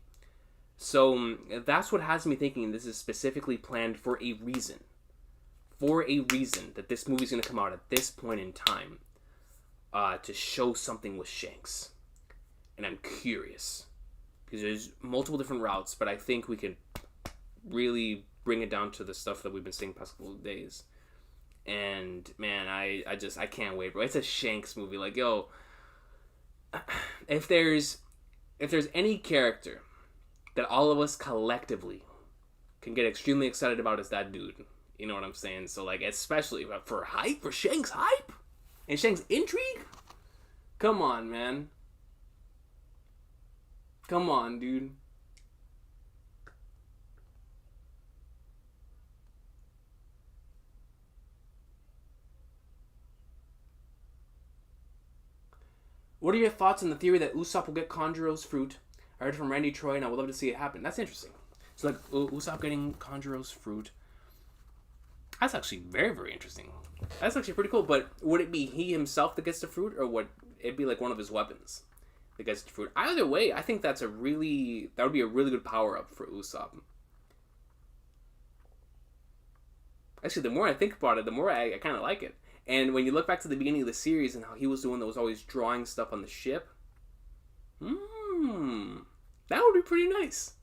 so that's what has me thinking this is specifically planned for a reason. For a reason that this movie's going to come out at this point in time to show something with Shanks. And I'm curious. Because there's multiple different routes, but I think we could really bring it down to the stuff that we've been seeing the past couple of days. And, man, I can't wait, bro. It's a Shanks movie. Like, yo, if there's any character that all of us collectively can get extremely excited about is that dude. You know what I'm saying? So, like, especially for hype, for Shank's hype, and Shank's intrigue. Come on, man. Come on, dude. What are your thoughts on the theory that Usopp will get Kanjuro's fruit? I heard it from Randy Troy, and I would love to see it happen. That's interesting. So, like, Usopp getting Kanjuro's fruit. That's actually very, very interesting. That's actually pretty cool. But would it be he himself that gets the fruit, or would it be like one of his weapons that gets the fruit? Either way, I think that would be a really good power up for Usopp. Actually, the more I think about it, the more I kind of like it. And when you look back to the beginning of the series and how he was the one that was always drawing stuff on the ship, that would be pretty nice.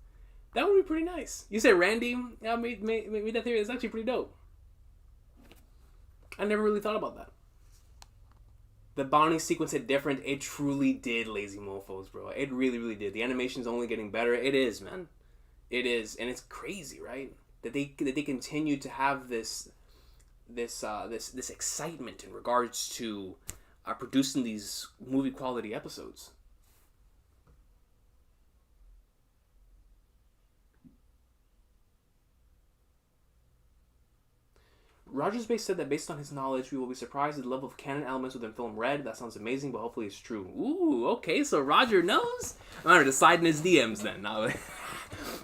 That would be pretty nice. You said Randy made that theory. It's actually pretty dope. I never really thought about that. The bounty sequence hit different. It truly did, lazy mofos, bro. It really, really did. The animation's only getting better. It is, man. It is, and it's crazy, right? That they continue to have this excitement in regards to producing these movie quality episodes. Rogers Bay said that based on his knowledge, we will be surprised at the level of canon elements within film Red. That sounds amazing, but hopefully it's true. Ooh, okay, so Roger knows? I'm going to slide in his DMs then.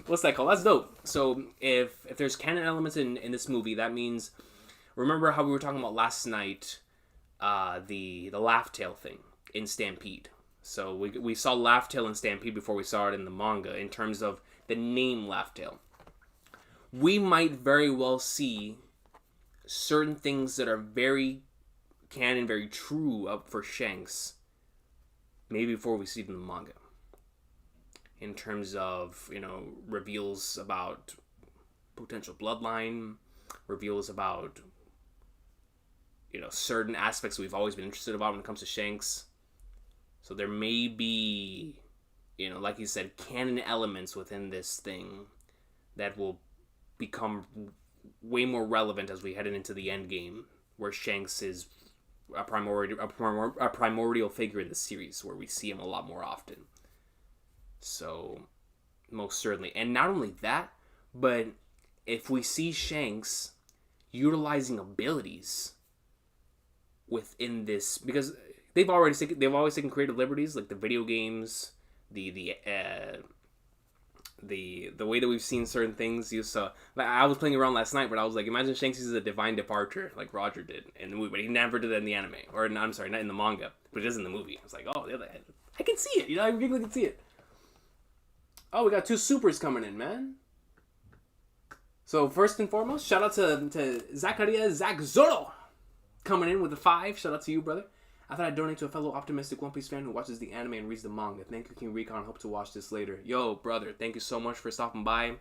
What's that called? That's dope. So if there's canon elements in this movie, that means, remember how we were talking about last night, the Laugh Tale thing in Stampede. So we saw Laugh Tale in Stampede before we saw it in the manga in terms of the name Laugh Tale. We might very well see certain things that are very canon, very true up for Shanks, maybe before we see it in the manga. In terms of, reveals about potential bloodline, reveals about, certain aspects we've always been interested about when it comes to Shanks. So there may be, like you said, canon elements within this thing that will become way more relevant as we head into the end game, where Shanks is a primordial figure in the series, where we see him a lot more often. So, most certainly. And not only that, but if we see Shanks utilizing abilities within this, because they've always taken creative liberties, like the video games, the way that we've seen certain things. You saw, like, I was playing around last night, but I was like, imagine Shanks uses a divine departure like Roger did in the movie, but he never did that in the anime, or I'm sorry, not in the manga, but it is in the movie. I was like, oh, I can see it, I really can see it. Oh, we got 2 supers coming in, man. So first and foremost, shout out to Zachariah Zach Zoro coming in with the 5. Shout out to you, brother. I thought I'd donate to a fellow optimistic One Piece fan who watches the anime and reads the manga. Thank you, King Recon. Hope to watch this later. Yo, brother, thank you so much for stopping by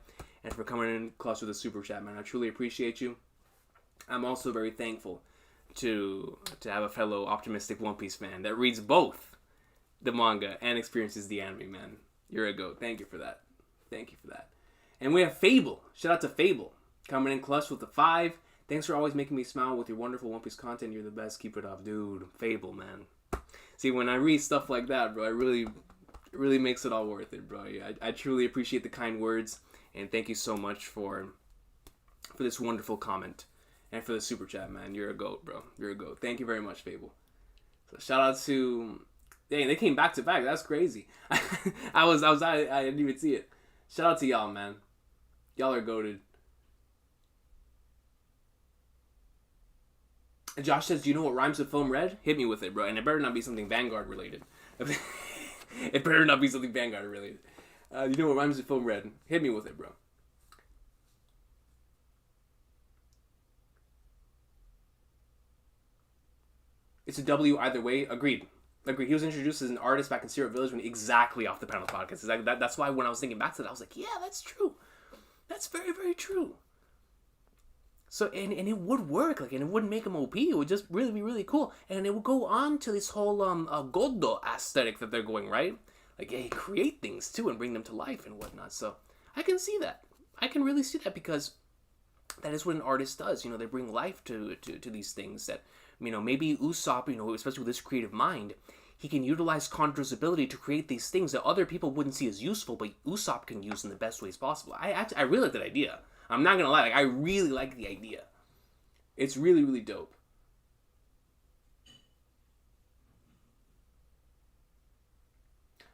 and for coming in clutch with a super chat, man. I truly appreciate you. I'm also very thankful to have a fellow optimistic One Piece fan that reads both the manga and experiences the anime, man. You're a goat. Thank you for that. Thank you for that. And we have Fable. Shout out to Fable coming in clutch with the 5. Thanks for always making me smile with your wonderful One Piece content. You're the best. Keep it up, dude. Fable, man. See, when I read stuff like that, bro, it really makes it all worth it, bro. I truly appreciate the kind words, and thank you so much for this wonderful comment and for the super chat, man. You're a goat, bro. You're a goat. Thank you very much, Fable. So shout out to, dang, they came back to back. That's crazy. I didn't even see it. Shout out to y'all, man. Y'all are goated. Josh says, do you know what rhymes with film Red? Hit me with it, bro. And it better not be something Vanguard related. It better not be something Vanguard related. You know what rhymes with film Red? Hit me with it, bro. It's a W either way. Agreed. He was introduced as an artist back in Syrup Village when exactly off the panel podcast. That's why when I was thinking back to that, I was like, yeah, that's true. That's very, very true. So, and it would work, and it wouldn't make him OP. It would just really be really cool. And it would go on to this whole Godo aesthetic that they're going, right? like, hey, create things too and bring them to life and whatnot. So I can see that. I can really see that, because that is what an artist does. You know, they bring life to these things that, you know, maybe Usopp, you know, especially with this creative mind, he can utilize Conjur's ability to create these things that other people wouldn't see as useful, but Usopp can use in the best ways possible. I really like that idea. I'm not gonna lie, like, I really like the idea. It's really, really dope.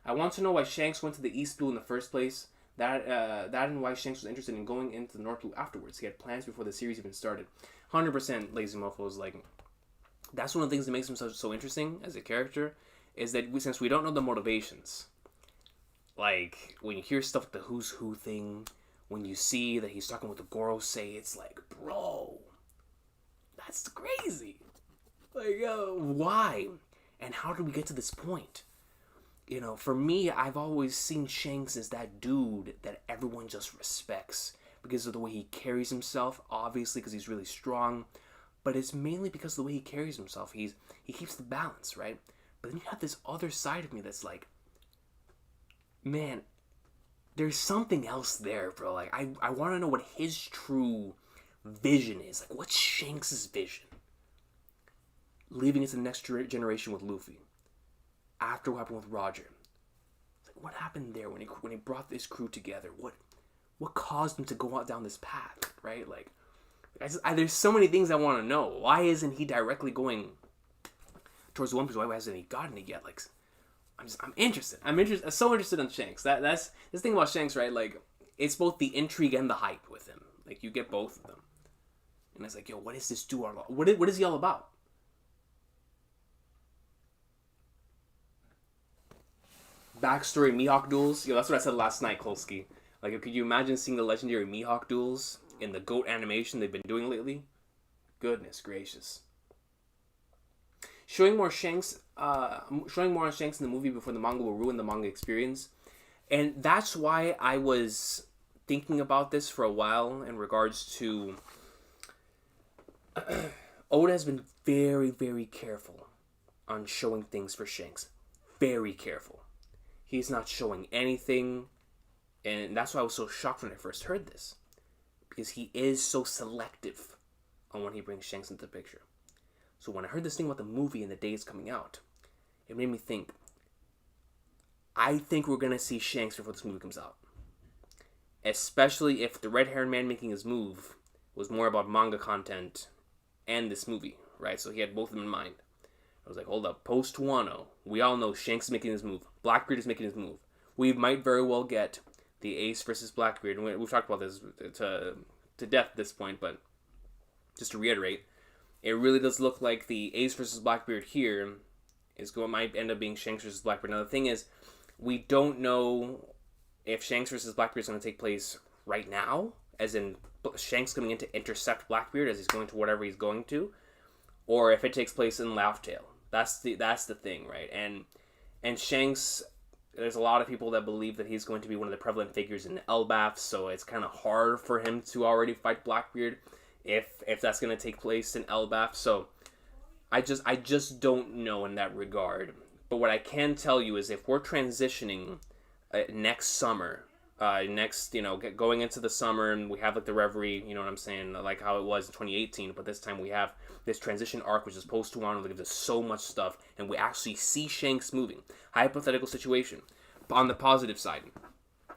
I want to know why Shanks went to the East Blue in the first place. That and why Shanks was interested in going into the North Blue afterwards. He had plans before the series even started. 100% Lazy Mofo is like, that's one of the things that makes him so interesting as a character, is that since we don't know the motivations, like, when you hear stuff like the Who's Who thing, when you see that he's talking with the Gorosei, it's like, bro, that's crazy. Like, why? And how did we get to this point? You know, for me, I've always seen Shanks as that dude that everyone just respects because of the way he carries himself, obviously because he's really strong, but it's mainly because of the way he carries himself. He keeps the balance, right? But then you have this other side of me that's like, man, there's something else there, bro. Like, I want to know what his true vision is. Like, what's Shanks' vision? Leaving it to the next generation with Luffy. After what happened with Roger. Like, what happened there when he brought this crew together? What caused him to go out down this path, right? Like, there's so many things I want to know. Why isn't he directly going towards the One Piece? Why hasn't he gotten it yet? Like, I'm interested. I'm so interested in Shanks. That's this thing about Shanks, right? Like, it's both the intrigue and the hype with him. Like, you get both of them. And it's like, yo, what is this dude all about? What is he all about? Backstory Mihawk duels. Yo, that's what I said last night, Kolsky. Like, could you imagine seeing the legendary Mihawk duels in the GOAT animation they've been doing lately? Goodness gracious. Showing more on Shanks in the movie before the manga will ruin the manga experience. And that's why I was thinking about this for a while in regards to... Oda has been very, very careful on showing things for Shanks. Very careful. He's not showing anything, and that's why I was so shocked when I first heard this, because he is so selective on when he brings Shanks into the picture. So when I heard this thing about the movie and the days coming out, it made me think, I think we're going to see Shanks before this movie comes out. Especially if the red-haired man making his move was more about manga content and this movie, right? So he had both of them in mind. I was like, hold up, post Wano, we all know Shanks is making his move. Blackbeard is making his move. We might very well get the Ace versus Blackbeard. And we've talked about this to death at this point, but just to reiterate, it really does look like the Ace versus Blackbeard here might end up being Shanks versus Blackbeard. Now, the thing is, we don't know if Shanks versus Blackbeard is going to take place right now, as in Shanks coming in to intercept Blackbeard as he's going to whatever he's going to, or if it takes place in Laugh Tale. That's the thing, right? And Shanks, there's a lot of people that believe that he's going to be one of the prevalent figures in Elbaf, so it's kind of hard for him to already fight Blackbeard if that's going to take place in Elbaf. So I just don't know in that regard. But what I can tell you is if we're transitioning next summer, going into the summer, and we have like the Reverie, you know what I'm saying, like how it was in 2018, but this time we have this transition arc, which is post Wano, that gives us so much stuff, and we actually see Shanks moving. Hypothetical situation. On the positive side,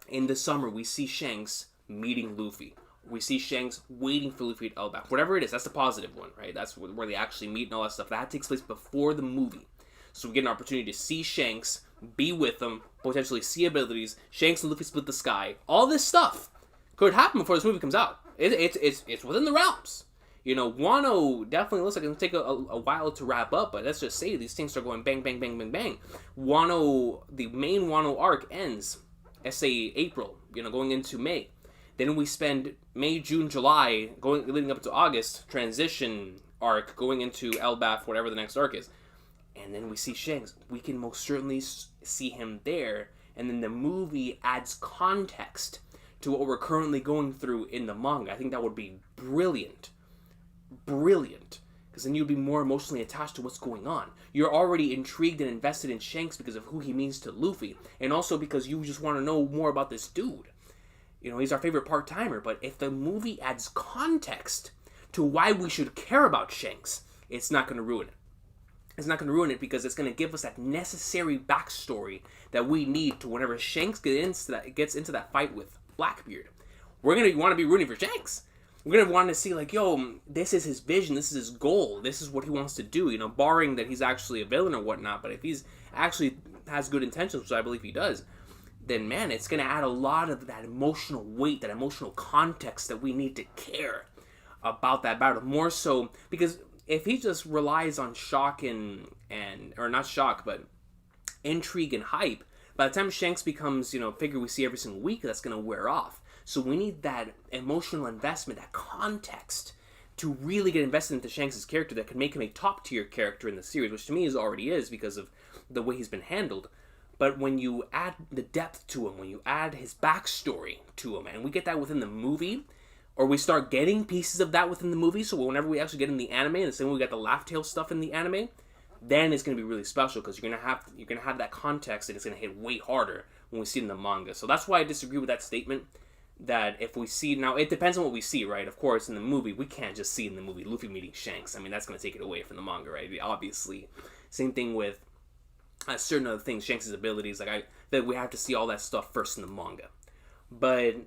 in the summer, we see Shanks meeting Luffy. We see Shanks waiting for Luffy at Elbaf. Whatever it is, that's the positive one, right? That's where they actually meet and all that stuff. That takes place before the movie. So we get an opportunity to see Shanks, be with them, potentially see abilities, Shanks and Luffy split the sky. All this stuff could happen before this movie comes out. It's within the realms. You know, Wano definitely looks like it's going to take a while to wrap up, but let's just say these things start going bang, bang, bang, bang, bang. Wano, the main Wano arc ends, let's say April, going into May. Then we spend May, June, July, leading up to August, transition arc, going into Elbaf, whatever the next arc is. And then we see Shanks. We can most certainly see him there. And then the movie adds context to what we're currently going through in the manga. I think that would be brilliant. Brilliant. because then you'll be more emotionally attached to what's going on. You're already intrigued and invested in Shanks because of who he means to Luffy, and also because you just want to know more about this dude. You know, he's our favorite part-timer, but if the movie adds context to why we should care about Shanks, it's not going to ruin it. It's not going to ruin it because it's going to give us that necessary backstory that we need to whenever Shanks gets into that fight with Blackbeard. We're going to want to be rooting for Shanks. We're going to want to see, like, yo, this is his vision, this is his goal, this is what he wants to do, you know, barring that he's actually a villain or whatnot. But if he's actually has good intentions, which I believe he does, then, man, it's going to add a lot of that emotional weight, that emotional context that we need to care about that battle. More so, because if he just relies on shock and or not shock, but intrigue and hype, by the time Shanks becomes, you know, a figure we see every single week, that's going to wear off. So we need that emotional investment, that context, to really get invested into Shanks' character that can make him a top-tier character in the series, which to me is already is because of the way he's been handled. But when you add the depth to him, when you add his backstory to him, and we get that within the movie, or we start getting pieces of that within the movie, so whenever we actually get in the anime, and the same way we got the Laugh Tale stuff in the anime, then it's going to be really special because you're gonna have that context, and it's going to hit way harder when we see it in the manga. So that's why I disagree with that statement. That if we see, now it depends on what we see, right? Of course, in the movie, we can't just see in the movie Luffy meeting Shanks. I mean, that's going to take it away from the manga, right? Obviously. Same thing with certain other things, Shanks' abilities, that we have to see all that stuff first in the manga. But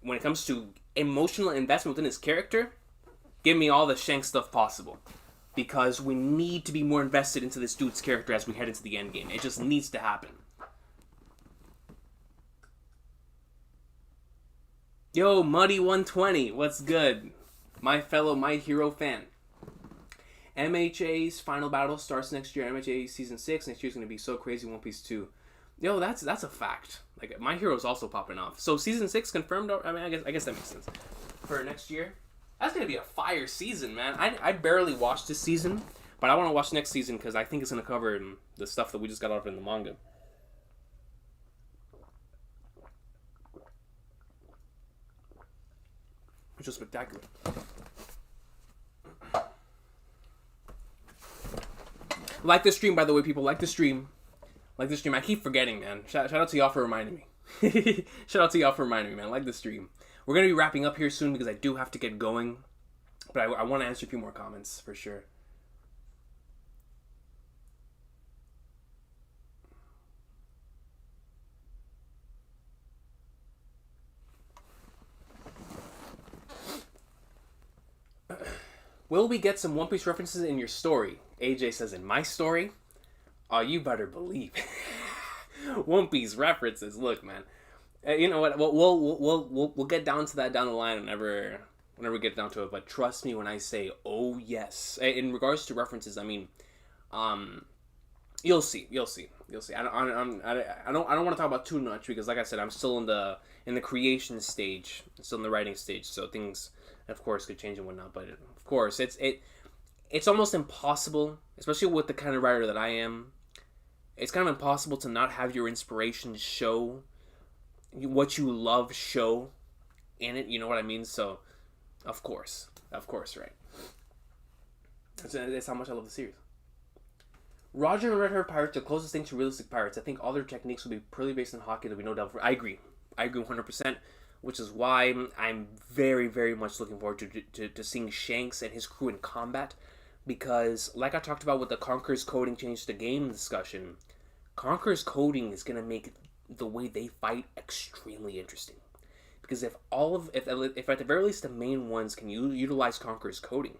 when it comes to emotional investment within his character, give me all the Shanks stuff possible. Because we need to be more invested into this dude's character as we head into the endgame. It just needs to happen. Yo, Muddy120, what's good? My fellow My Hero fan. MHA's final battle starts next year. MHA Season 6. Next year's going to be so crazy. One Piece 2. Yo, that's a fact. Like, My Hero's also popping off. So Season 6 confirmed. I mean, I guess that makes sense. For next year. That's going to be a fire season, man. I barely watched this season. But I want to watch next season because I think it's going to cover the stuff that we just got out of in the manga. Which was spectacular. Like the stream, by the way, people. Like the stream. Like the stream. I keep forgetting, man. Shout out to y'all for reminding me. Shout out to y'all for reminding me, man. Like the stream. We're going to be wrapping up here soon because I do have to get going. But I want to answer a few more comments for sure. Will we get some One Piece references in your story? AJ says, in my story? Oh, you better believe. One Piece references. Look, man. You know what? We'll get down to that down the line whenever we get down to it. But trust me when I say, oh yes. In regards to references, I mean, you'll see. I don't want to talk about too much because, like I said, I'm still in the creation stage, still in the writing stage. So things, of course, could change and whatnot. But of course, it's almost impossible, especially with the kind of writer that I am. It's kind of impossible to not have your inspiration show what you love show in it. You know what I mean? So, of course, right? That's how much I love the series. Roger and Red Hair Pirates, the closest thing to realistic pirates. I think all their techniques will be purely based on hockey. There'll be no doubt. I agree 100%. Which is why I'm very, very much looking forward to seeing Shanks and his crew in combat. Because, like I talked about with the Conqueror's coding change to the game discussion, Conqueror's coding is going to make the way they fight extremely interesting. Because if at the very least the main ones can utilize Conqueror's coding,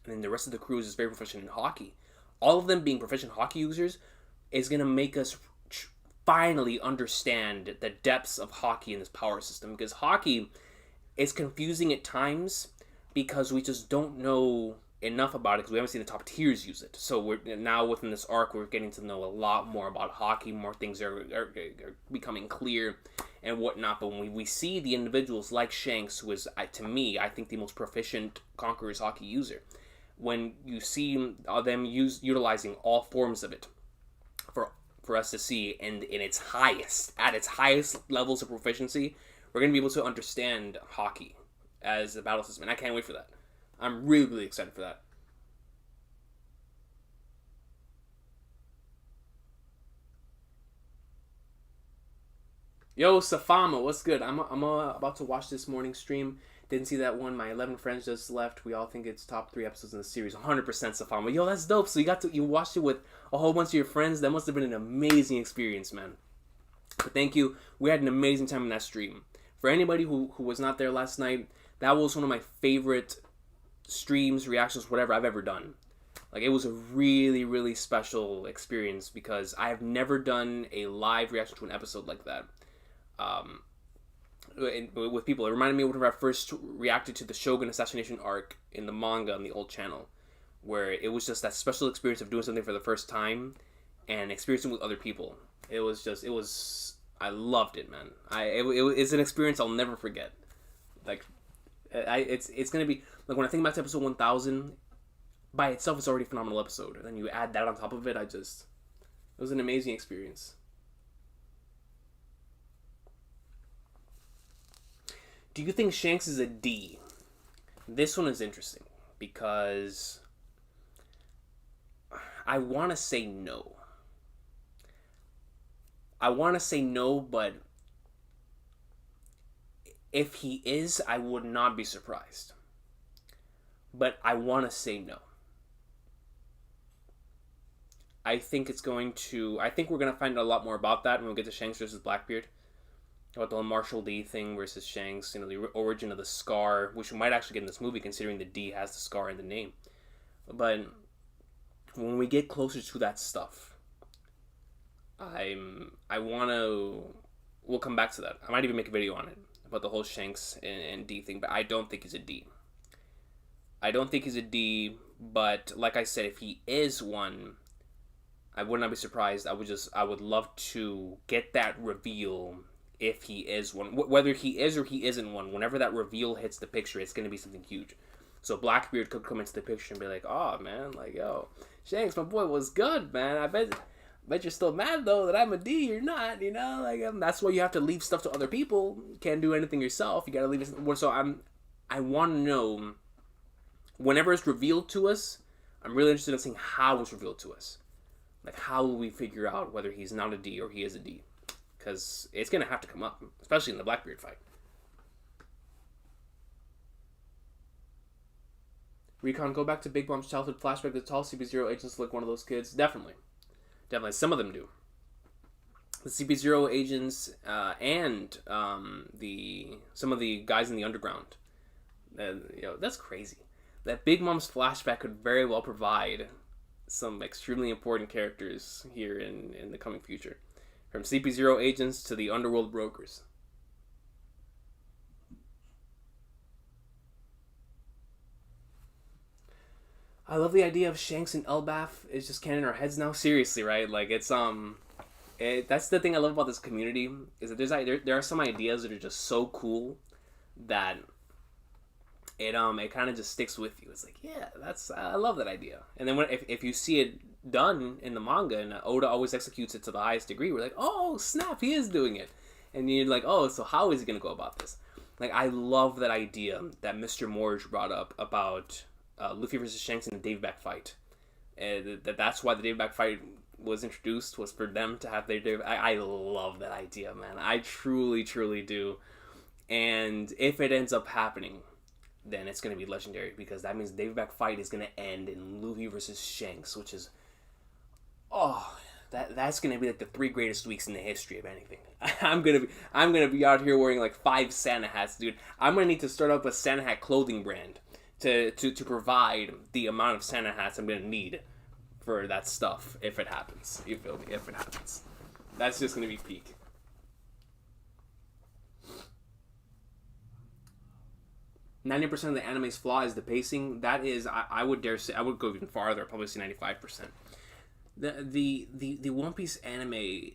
and then the rest of the crew is very proficient in hockey, all of them being proficient hockey users is going to make us finally understand the depths of hockey in this power system, because hockey is confusing at times because we just don't know enough about it because we haven't seen the top tiers use it. So we're now within this arc, we're getting to know a lot more about hockey. More things are becoming clear and whatnot. But when we see the individuals like Shanks, who is, to me, I think the most proficient Conqueror's hockey user, when you see them utilizing all forms of it for us to see, and at its highest levels of proficiency, we're going to be able to understand hockey as a battle system, and I can't wait for that. I'm really, really excited for that. Yo, Safama, what's good? I'm about to watch this morning stream. Didn't see that one. My 11 friends just left. We all think it's top 3 episodes in the series. 100% Safama. Yo, that's dope. So you watched it with a whole bunch of your friends. That must have been an amazing experience, man. But thank you. We had an amazing time in that stream. For anybody who was not there last night, that was one of my favorite streams, reactions, whatever I've ever done. Like, it was a really, really special experience because I have never done a live reaction to an episode like that. With people. It reminded me of when I first reacted to the Shogun assassination arc in the manga on the old channel, where it was just that special experience of doing something for the first time and experiencing with other people. I loved it, man. It's an experience I'll never forget. Like, it's gonna be like when I think back to episode 1000, by itself it's already a phenomenal episode, and then you add that on top of it. It was an amazing experience. Do you think Shanks is a D? This one is interesting because I want to say no. But if he is, I would not be surprised. But I want to say no. I think we're going to find out a lot more about that when we get to Shanks versus Blackbeard. About the Marshall D thing versus Shanks, the origin of the scar, which we might actually get in this movie considering the D has the scar in the name. But when we get closer to that stuff, we'll come back to that. I might even make a video on it, about the whole Shanks and D thing, but I don't think he's a D. But like I said, if he is one, I would not be surprised. I would love to get that reveal. If he is one, whether he is or he isn't one, whenever that reveal hits the picture, it's going to be something huge. So Blackbeard could come into the picture and be like, "Oh man, like yo, Shanks, my boy was good, man. I bet you're still mad though that I'm a D. You're not, that's why you have to leave stuff to other people. You can't do anything yourself. You got to leave it. So I want to know whenever it's revealed to us. I'm really interested in seeing how it's revealed to us. Like, how will we figure out whether he's not a D or he is a D? Because it's going to have to come up, especially in the Blackbeard fight. Recon, go back to Big Bomb's childhood flashback. The tall CP0 agents look one of those kids. Definitely. Some of them do. The CP0 agents and some of the guys in the underground. That's crazy. That Big Mom's flashback could very well provide some extremely important characters here in the coming future. From CP0 agents to the underworld brokers. I love the idea of Shanks and Elbaf is just canon in our heads now. Seriously, right? Like, it's that's the thing I love about this community, is that there are some ideas that are just so cool that it kind of just sticks with you. It's like, yeah, I love that idea. And then if you see it done in the manga, and Oda always executes it to the highest degree, we're like, oh snap, he is doing it. And you're like, oh, so how is he gonna go about this? Like, I love that idea that Mr. Morge brought up about Luffy versus Shanks in the Daveback fight. That's why the Daveback fight was introduced, was for them to have their Dave. I love that idea, man. I truly, truly do. And if it ends up happening, then it's going to be legendary, because that means the Daveback fight is going to end in Luffy versus Shanks, which is, that's going to be like the 3 greatest weeks in the history of anything. I'm gonna be out here wearing like 5 Santa hats, dude. I'm gonna need to start up a Santa hat clothing brand to provide the amount of Santa hats I'm gonna need for that stuff if it happens. You feel me? If it happens, that's just gonna be peak. "90% of the anime's flaw is the pacing." That is, I would dare say, I would go even farther. I'd probably say 95%. The One Piece anime,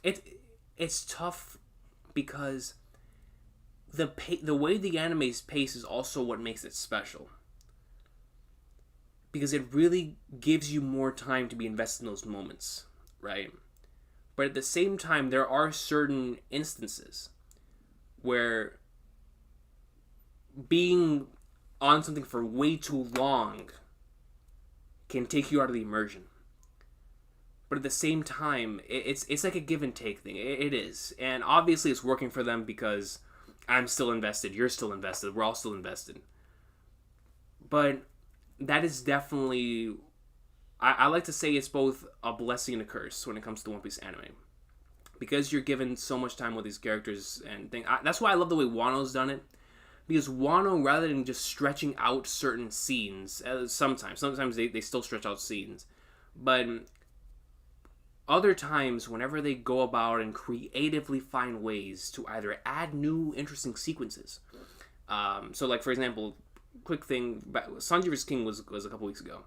it's tough because the way the anime's pace is also what makes it special. Because it really gives you more time to be invested in those moments, right? But at the same time, there are certain instances where being on something for way too long can take you out of the immersion. But at the same time, it's like a give and take thing. It is. And obviously it's working for them because I'm still invested, you're still invested, we're all still invested. But that is definitely... I like to say it's both a blessing and a curse when it comes to One Piece anime. Because you're given so much time with these characters and things. That's why I love the way Wano's done it. Because Wano, rather than just stretching out certain scenes, sometimes they still stretch out scenes. But other times, whenever they go about and creatively find ways to either add new interesting sequences. So like, for example, quick thing, Sanji vs. King was a couple weeks ago.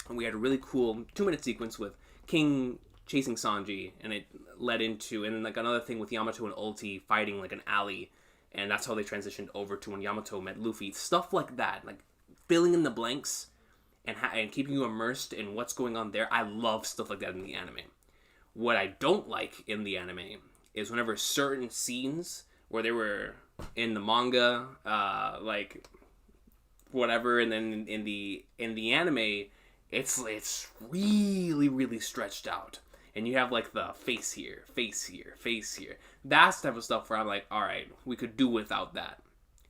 And we had a really cool 2-minute sequence with King chasing Sanji, and it led into, and then like another thing with Yamato and Ulti fighting like an alley, and that's how they transitioned over to when Yamato met Luffy. Stuff like that, like filling in the blanks and keeping you immersed in what's going on there. I love stuff like that in the anime. What I don't like in the anime is whenever certain scenes where they were in the manga, like whatever, and then in the anime, it's really, really stretched out. And you have like the face here, face here, face here. That's the type of stuff where I'm like, all right, we could do without that.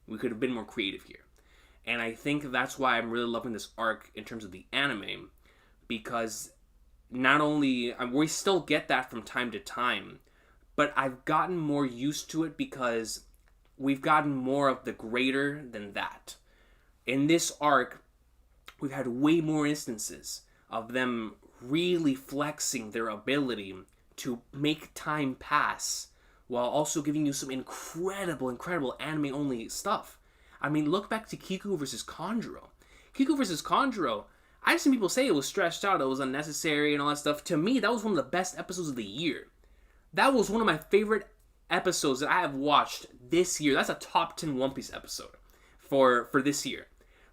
We could have been more creative here. And I think that's why I'm really loving this arc in terms of the anime. Because not only, we still get that from time to time, but I've gotten more used to it because we've gotten more of the greater than that. In this arc, we've had way more instances of them really flexing their ability to make time pass while also giving you some incredible anime-only stuff. I mean, look back to Kiku versus Kanjuro. Kiku versus Kanjuro, I've seen people say it was stretched out, it was unnecessary and all that stuff. To me, that was one of the best episodes of the year. That was one of my favorite episodes that I have watched this year. That's a top 10 One Piece episode for this year.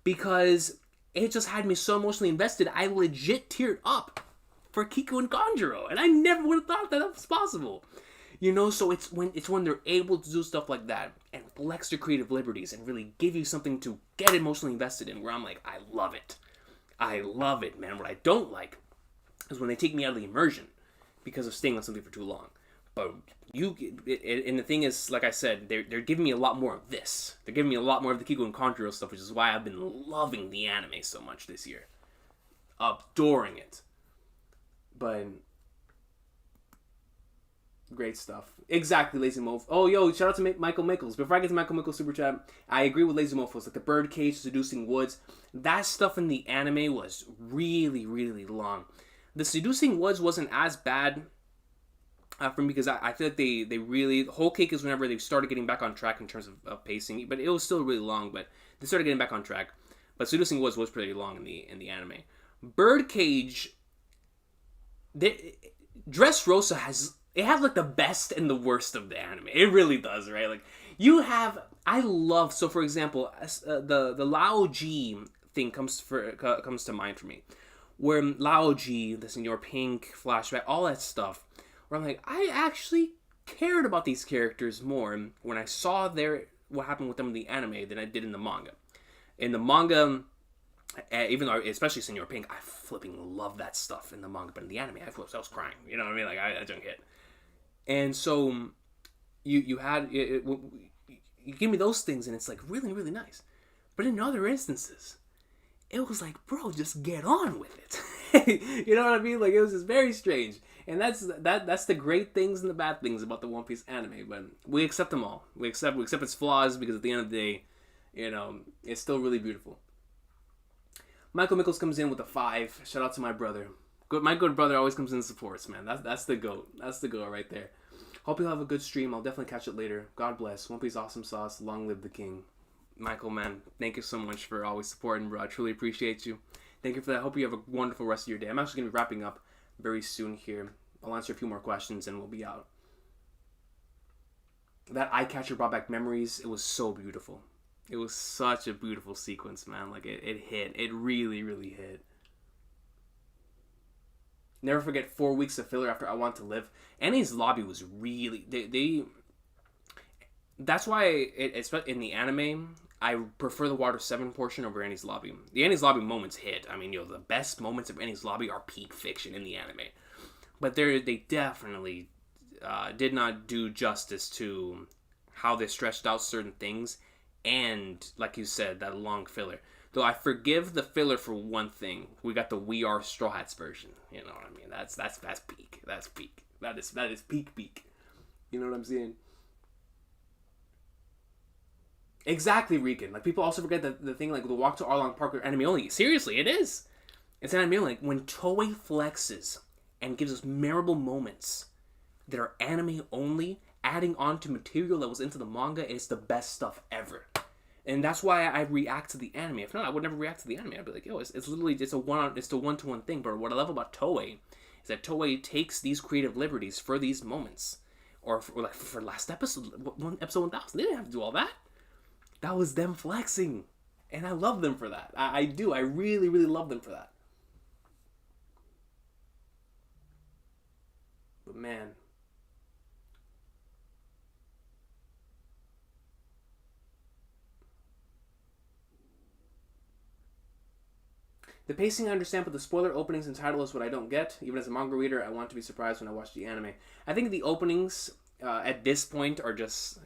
Because it just had me so emotionally invested, I legit teared up for Kiku and Kanjuro. And I never would have thought that was possible. You know, so it's when they're able to do stuff like that and flex their creative liberties and really give you something to get emotionally invested in, where I'm like, I love it. I love it, man. What I don't like is when they take me out of the immersion because of staying on something for too long. But and the thing is, like I said, they're giving me a lot more of this. They're giving me a lot more of the Kiku and Kanjuro stuff, which is why I've been loving the anime so much this year. Adoring it. But great stuff. Exactly, Lazy Mofo. Oh, yo, shout out to Michael Mickles. Before I get to Michael Mickles' super chat, I agree with Lazy Mofo. It's like the birdcage, seducing woods. That stuff in the anime was really, really long. The seducing woods wasn't as bad for me because I feel like they really... Whole Cake is whenever they started getting back on track in terms of pacing. But it was still really long, but they started getting back on track. But seducing woods was pretty long in the anime. Birdcage... Dressrosa has... It has, like, the best and the worst of the anime. It really does, right? Like, you have... I love... So, for example, the Lao G thing comes to mind for me. Where Lao G, the Senor Pink, flashback, all that stuff. Where I'm like, I actually cared about these characters more when I saw what happened with them in the anime than I did in the manga. In the manga... even though, especially Senor Pink, I flipping love that stuff in the manga. But in the anime, I was crying. You know what I mean? Like, I don't get. And so, you give me those things, and it's like really, really nice. But in other instances, it was like, bro, just get on with it. You know what I mean? Like, it was just very strange. And that's the great things and the bad things about the One Piece anime. But we accept them all. We accept its flaws because at the end of the day, you know, it's still really beautiful. Michael Mickles comes in with a 5. Shout out to my brother. My good brother always comes in and supports, man. That's the GOAT. That's the GOAT right there. Hope you'll have a good stream. I'll definitely catch it later. God bless. One Piece awesome sauce. Long live the king. Michael, man, thank you so much for always supporting, bro. I truly appreciate you. Thank you for that. I hope you have a wonderful rest of your day. I'm actually going to be wrapping up very soon here. I'll answer a few more questions and we'll be out. That eye catcher brought back memories. It was so beautiful. It was such a beautiful sequence, man. Like, it hit. It really, really hit. Never forget 4 weeks of filler after I Want to Live. Annie's lobby was really... That's why, in the anime, I prefer the Water 7 portion over Annie's Lobby. The Annie's Lobby moments hit. I mean, the best moments of Annie's Lobby are peak fiction in the anime. But they definitely did not do justice to how they stretched out certain things. And, like you said, that long filler. Though I forgive the filler for one thing. We got the We Are Straw Hats version. You know what I mean? That's peak. That's peak. That is peak. You know what I'm saying? Exactly, Recon. Like, people also forget the thing, like, the Walk to Arlong Park are anime only. Seriously, it is. It's anime only. Like, when Toei flexes and gives us memorable moments that are anime only, adding on to material that was into the manga, it's the best stuff ever. And that's why I react to the anime. If not, I would never react to the anime. I'd be like, yo, it's literally it's the one-to-one thing. But what I love about Toei is that Toei takes these creative liberties for these moments. Or for last episode, episode 1000, they didn't have to do all that. That was them flexing. And I love them for that. I do. I really, really love them for that. But man. The pacing I understand, but the spoiler openings and title is what I don't get. Even as a manga reader, I want to be surprised when I watch the anime. I think the openings at this point are just...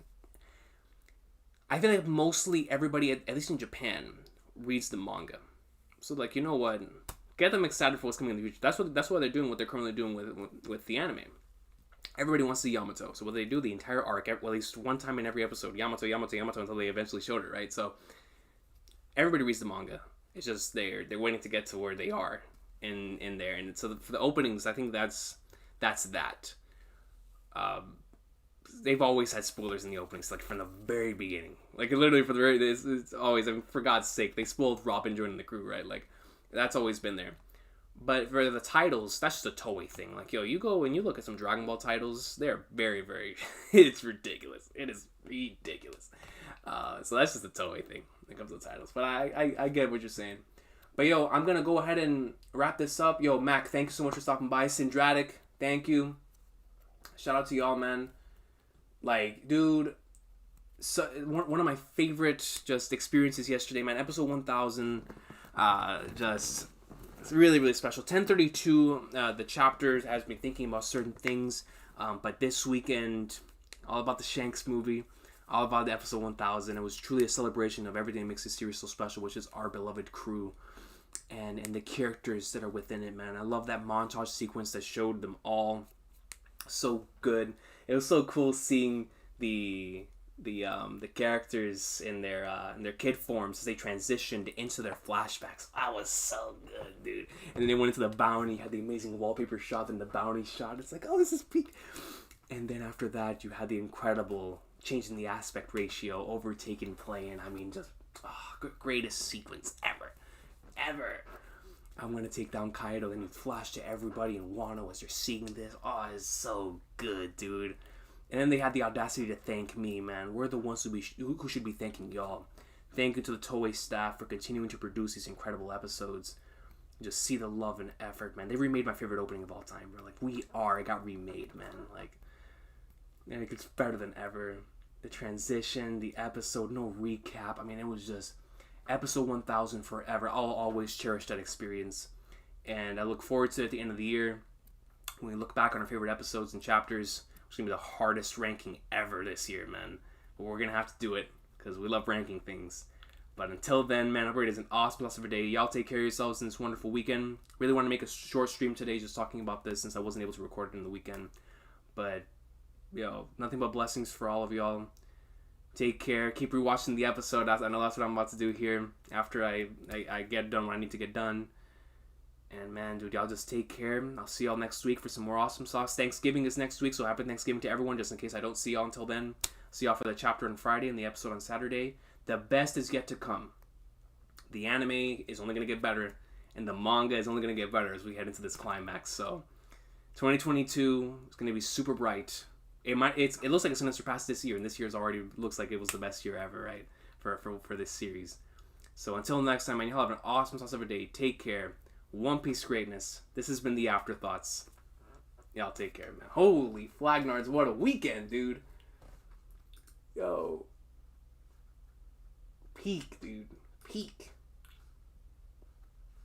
I feel like mostly everybody, at least in Japan, reads the manga. So, like, you know what? Get them excited for what's coming in the future. That's what they're doing, what they're currently doing with the anime. Everybody wants to see Yamato. So what they do, the entire arc, well, at least one time in every episode, Yamato, until they eventually showed it, right? So everybody reads the manga. It's just they're waiting to get to where they are in there. And so for the openings, I think that's that. They've always had spoilers in the openings, like from the very beginning. Like literally for the very, it's always, I mean, for God's sake, they spoiled Robin joining the crew, right? Like that's always been there. But for the titles, that's just a Toei thing. Like, yo, you go and you look at some Dragon Ball titles, they're very, very, it's ridiculous. It is ridiculous. So that's just a Toei thing when it comes to the titles. But I get what you're saying. But yo, I'm going to go ahead and wrap this up. Yo, Mac, thank you so much for stopping by. Syndratic, thank you. Shout out to y'all, man. Like, dude, so one of my favorite just experiences yesterday, man. Episode 1000, just... It's really, really special. 1032, the chapters has me thinking about certain things. But this weekend, all about the Shanks movie, all about the episode 1000. It was truly a celebration of everything that makes this series so special, which is our beloved crew and the characters that are within it, man. I love that montage sequence that showed them all. So good. It was so cool seeing the characters in their kid forms as they transitioned into their flashbacks. That was so good, dude. And then they went into the bounty, had the amazing wallpaper shot and the bounty shot. It's like, oh, this is peak. And then after that, you had the incredible change in the aspect ratio, overtaking play, and I mean, just greatest sequence ever. I'm gonna take down Kaido, and you flash to everybody in Wano as you're seeing this. Oh, it's so good, dude. And then they had the audacity to thank me, man. We're the ones who should be thanking y'all. Thank you to the Toei staff for continuing to produce these incredible episodes. Just see the love and effort, man. They remade my favorite opening of all time, bro. Like, it got remade, man. Like, and it gets better than ever. The transition, the episode, no recap. I mean, it was just episode 1000 forever. I'll always cherish that experience. And I look forward to it at the end of the year. When we look back on our favorite episodes and chapters, it's going to be the hardest ranking ever this year, man. But we're going to have to do it because we love ranking things. But until then, man, I hope it is an awesome day. Y'all take care of yourselves in this wonderful weekend. Really want to make a short stream today just talking about this since I wasn't able to record it in the weekend. But, yo, nothing but blessings for all of y'all. Take care. Keep rewatching the episode. I know that's what I'm about to do here after I get done what I need to get done. And man, dude, y'all just take care. I'll see y'all next week for some more awesome sauce. Thanksgiving is next week, so happy Thanksgiving to everyone, just in case I don't see y'all until then. See y'all for the chapter on Friday and the episode on Saturday. The best is yet to come. The anime is only going to get better, and the manga is only going to get better as we head into this climax. So, 2022 is going to be super bright. It looks like it's going to surpass this year, and this year's already looks like it was the best year ever, right? For this series. So until next time, man, y'all have an awesome sauce of a day. Take care. One Piece greatness. This has been the Afterthoughts. Y'all take care, man. Holy flagnards, what a weekend, dude. Yo. Peace. peak, dude. Peak.